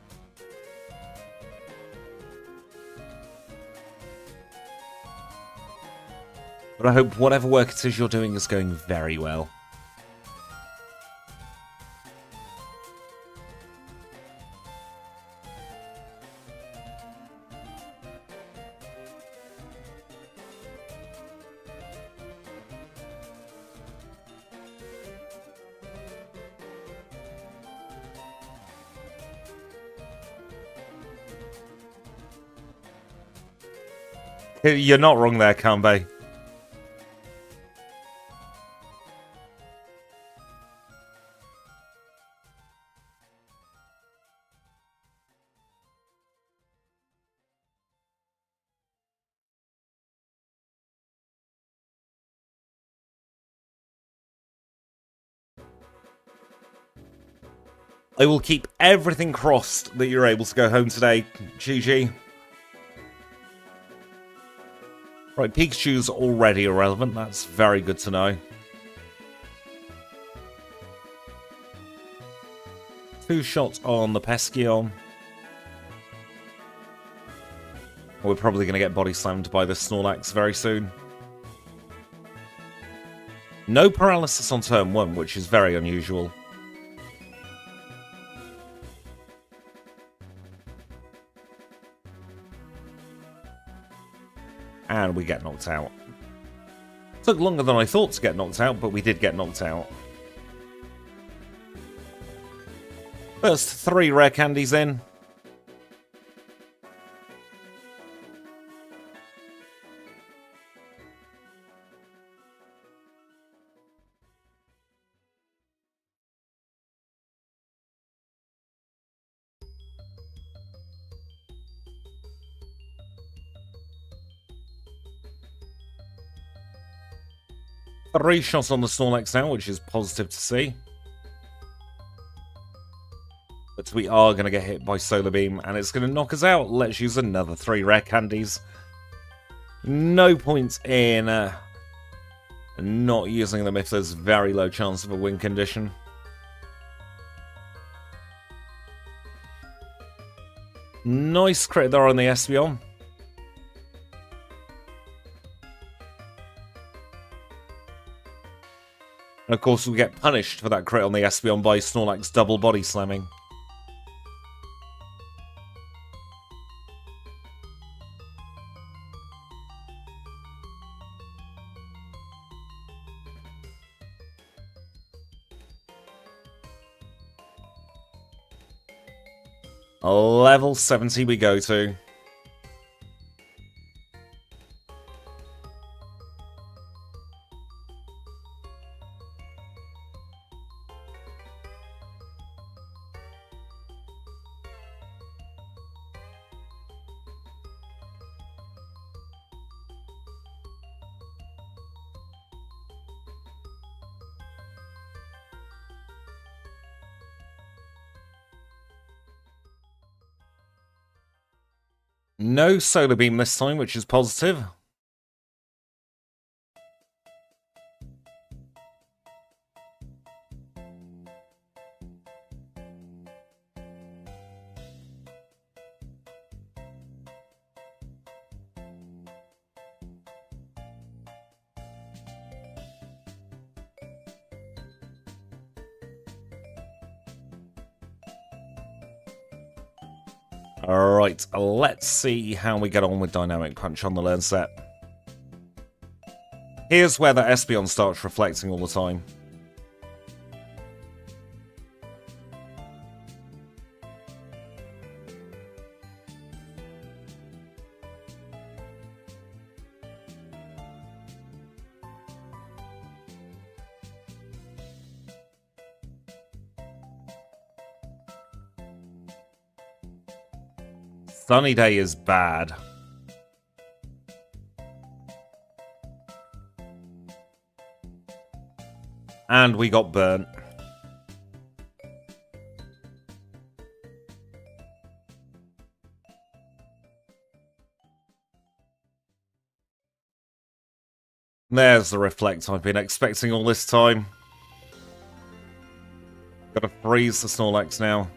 Speaker 1: But I hope whatever work it is you're doing is going very well. You're not wrong there, Kanbei. I will keep everything crossed that you're able to go home today, GG. Right, Pikachu's already irrelevant. That's very good to know. Two shots on the Peskeon. We're probably going to get body slammed by the Snorlax very soon. No paralysis on turn 1, which is very unusual. And we get knocked out. Took longer than I thought to get knocked out, but we did get knocked out. First 3 rare candies in. Three shots on the Snorlax now, which is positive to see. But we are going to get hit by Solar Beam, and it's going to knock us out. Let's use another 3 rare candies. No points in not using them if there's very low chance of a win condition. Nice crit there on the Espeon. And of course, we get punished for that crit on the Espeon by Snorlax double body slamming. Level 70 we go to. No Solar Beam this time, which is positive. Alright, let's see how we get on with Dynamic Punch on the learn set. Here's where the Espeon starts reflecting all the time. Sunny Day is bad. And we got burnt. There's the reflect I've been expecting all this time. Gotta freeze the Snorlax now.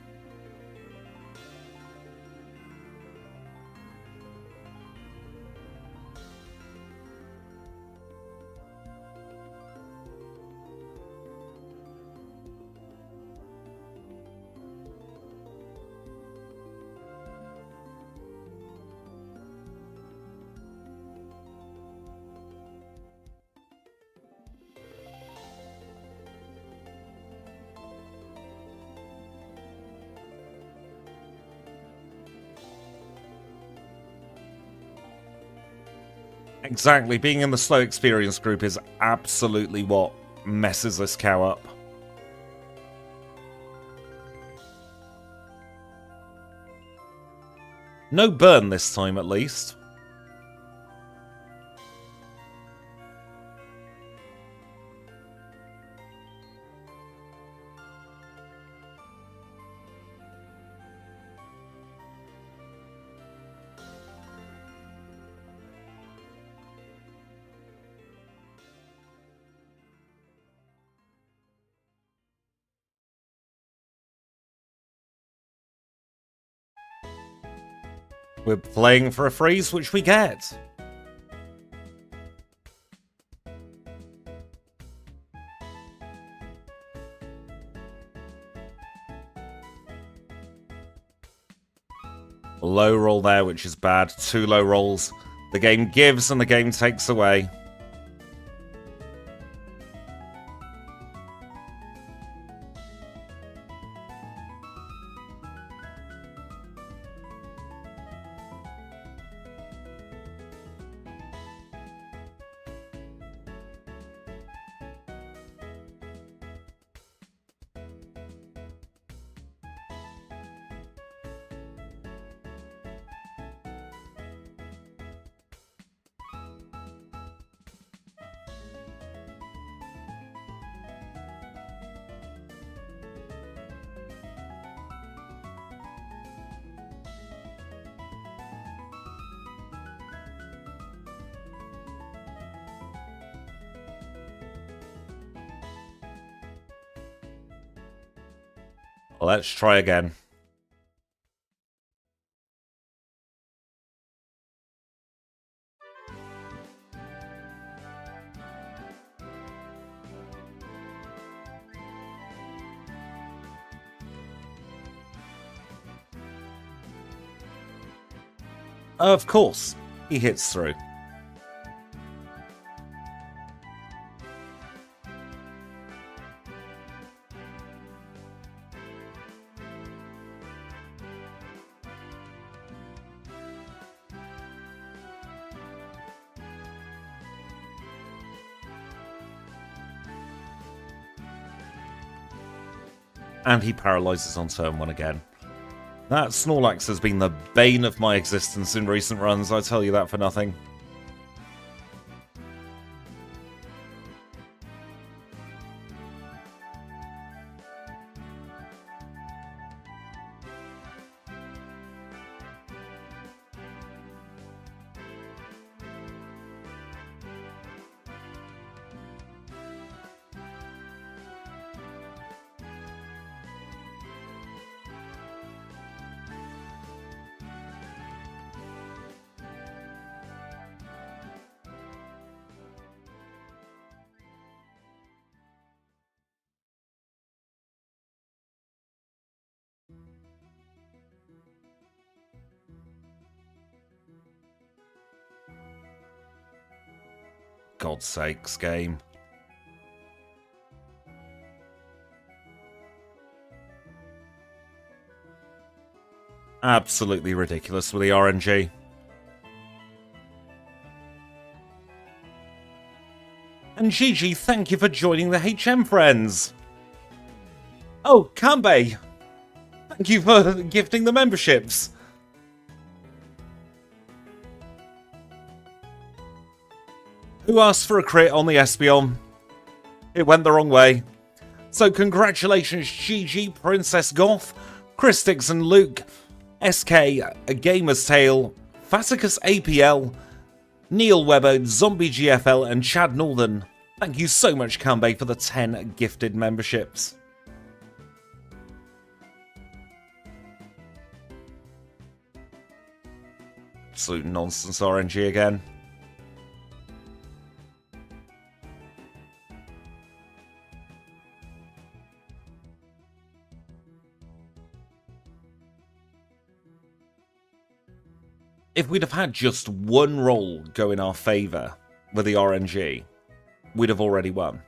Speaker 1: Exactly, being in the slow experience group is absolutely what messes this cow up. No burn this time, at least. We're playing for a freeze, which we get. Low roll there, which is bad. 2 low rolls. The game gives and the game takes away. Let's try again. Of course, he hits through. And he paralyzes on turn 1 again. That Snorlax has been the bane of my existence in recent runs, I tell you that for nothing. God's sakes, game. Absolutely ridiculous with the RNG. And Gigi, thank you for joining the HM friends. Oh, Kanbei, thank you for gifting the memberships. Who asked for a crit on the Espeon? It went the wrong way. So congratulations, Gigi, Princess Goth, Christix and Luke, SK, A Gamer's Tale, Faticus APL, Neil Webber, Zombie GFL, and Chad Northern. Thank you so much, Kanbei, for the 10 gifted memberships. Absolute nonsense RNG again. If we'd have had just one roll go in our favour with the RNG, we'd have already won.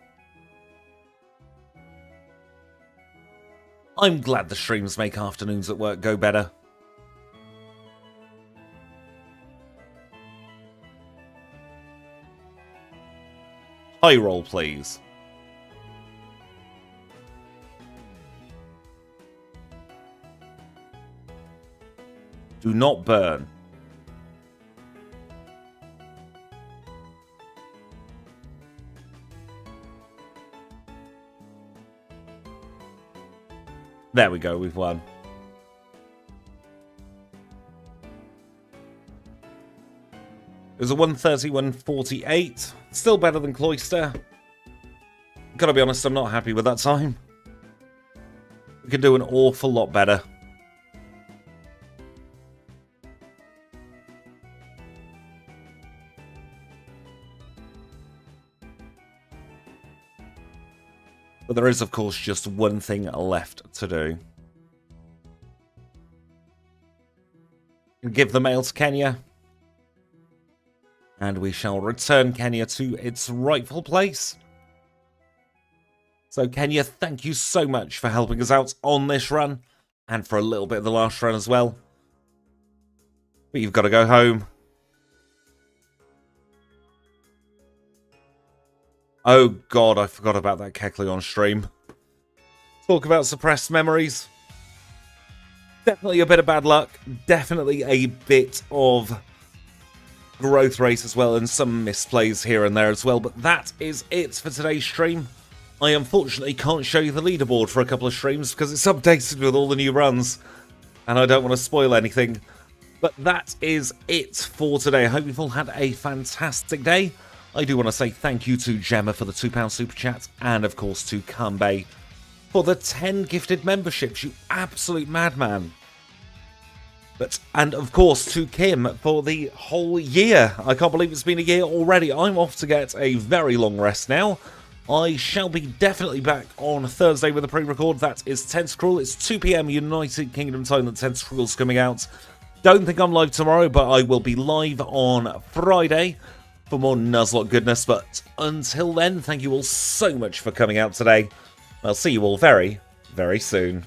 Speaker 1: I'm glad the streams make afternoons at work go better. High roll, please. Do not burn. There we go, we've won. It was a 1:31:48. Still better than Cloyster. Gotta be honest, I'm not happy with that time. We can do an awful lot better. But there is, of course, just one thing left to do. Give the mail to Kenya. And we shall return Kenya to its rightful place. So, Kenya, thank you so much for helping us out on this run. And for a little bit of the last run as well. But you've got to go home. Oh god, I forgot about that Kecleon stream. Talk about suppressed memories. Definitely a bit of bad luck. Definitely a bit of growth rate as well, and some misplays here and there as well. But that is it for today's stream. I unfortunately can't show you the leaderboard for a couple of streams because it's updated with all the new runs. And I don't want to spoil anything. But that is it for today. I hope you've all had a fantastic day. I do want to say thank you to Gemma for the £2 super chat, and of course to Kanbei for the 10 gifted memberships, you absolute madman. And of course to Kim for the whole year. I can't believe it's been a year already. I'm off to get a very long rest now. I shall be definitely back on Thursday with a pre-record. That is Tentacruel. It's 2 PM United Kingdom time that Tentacruel's coming out. Don't think I'm live tomorrow, but I will be live on Friday for more Nuzlocke goodness. But until then, thank you all so much for coming out today. I'll see you all very, very soon.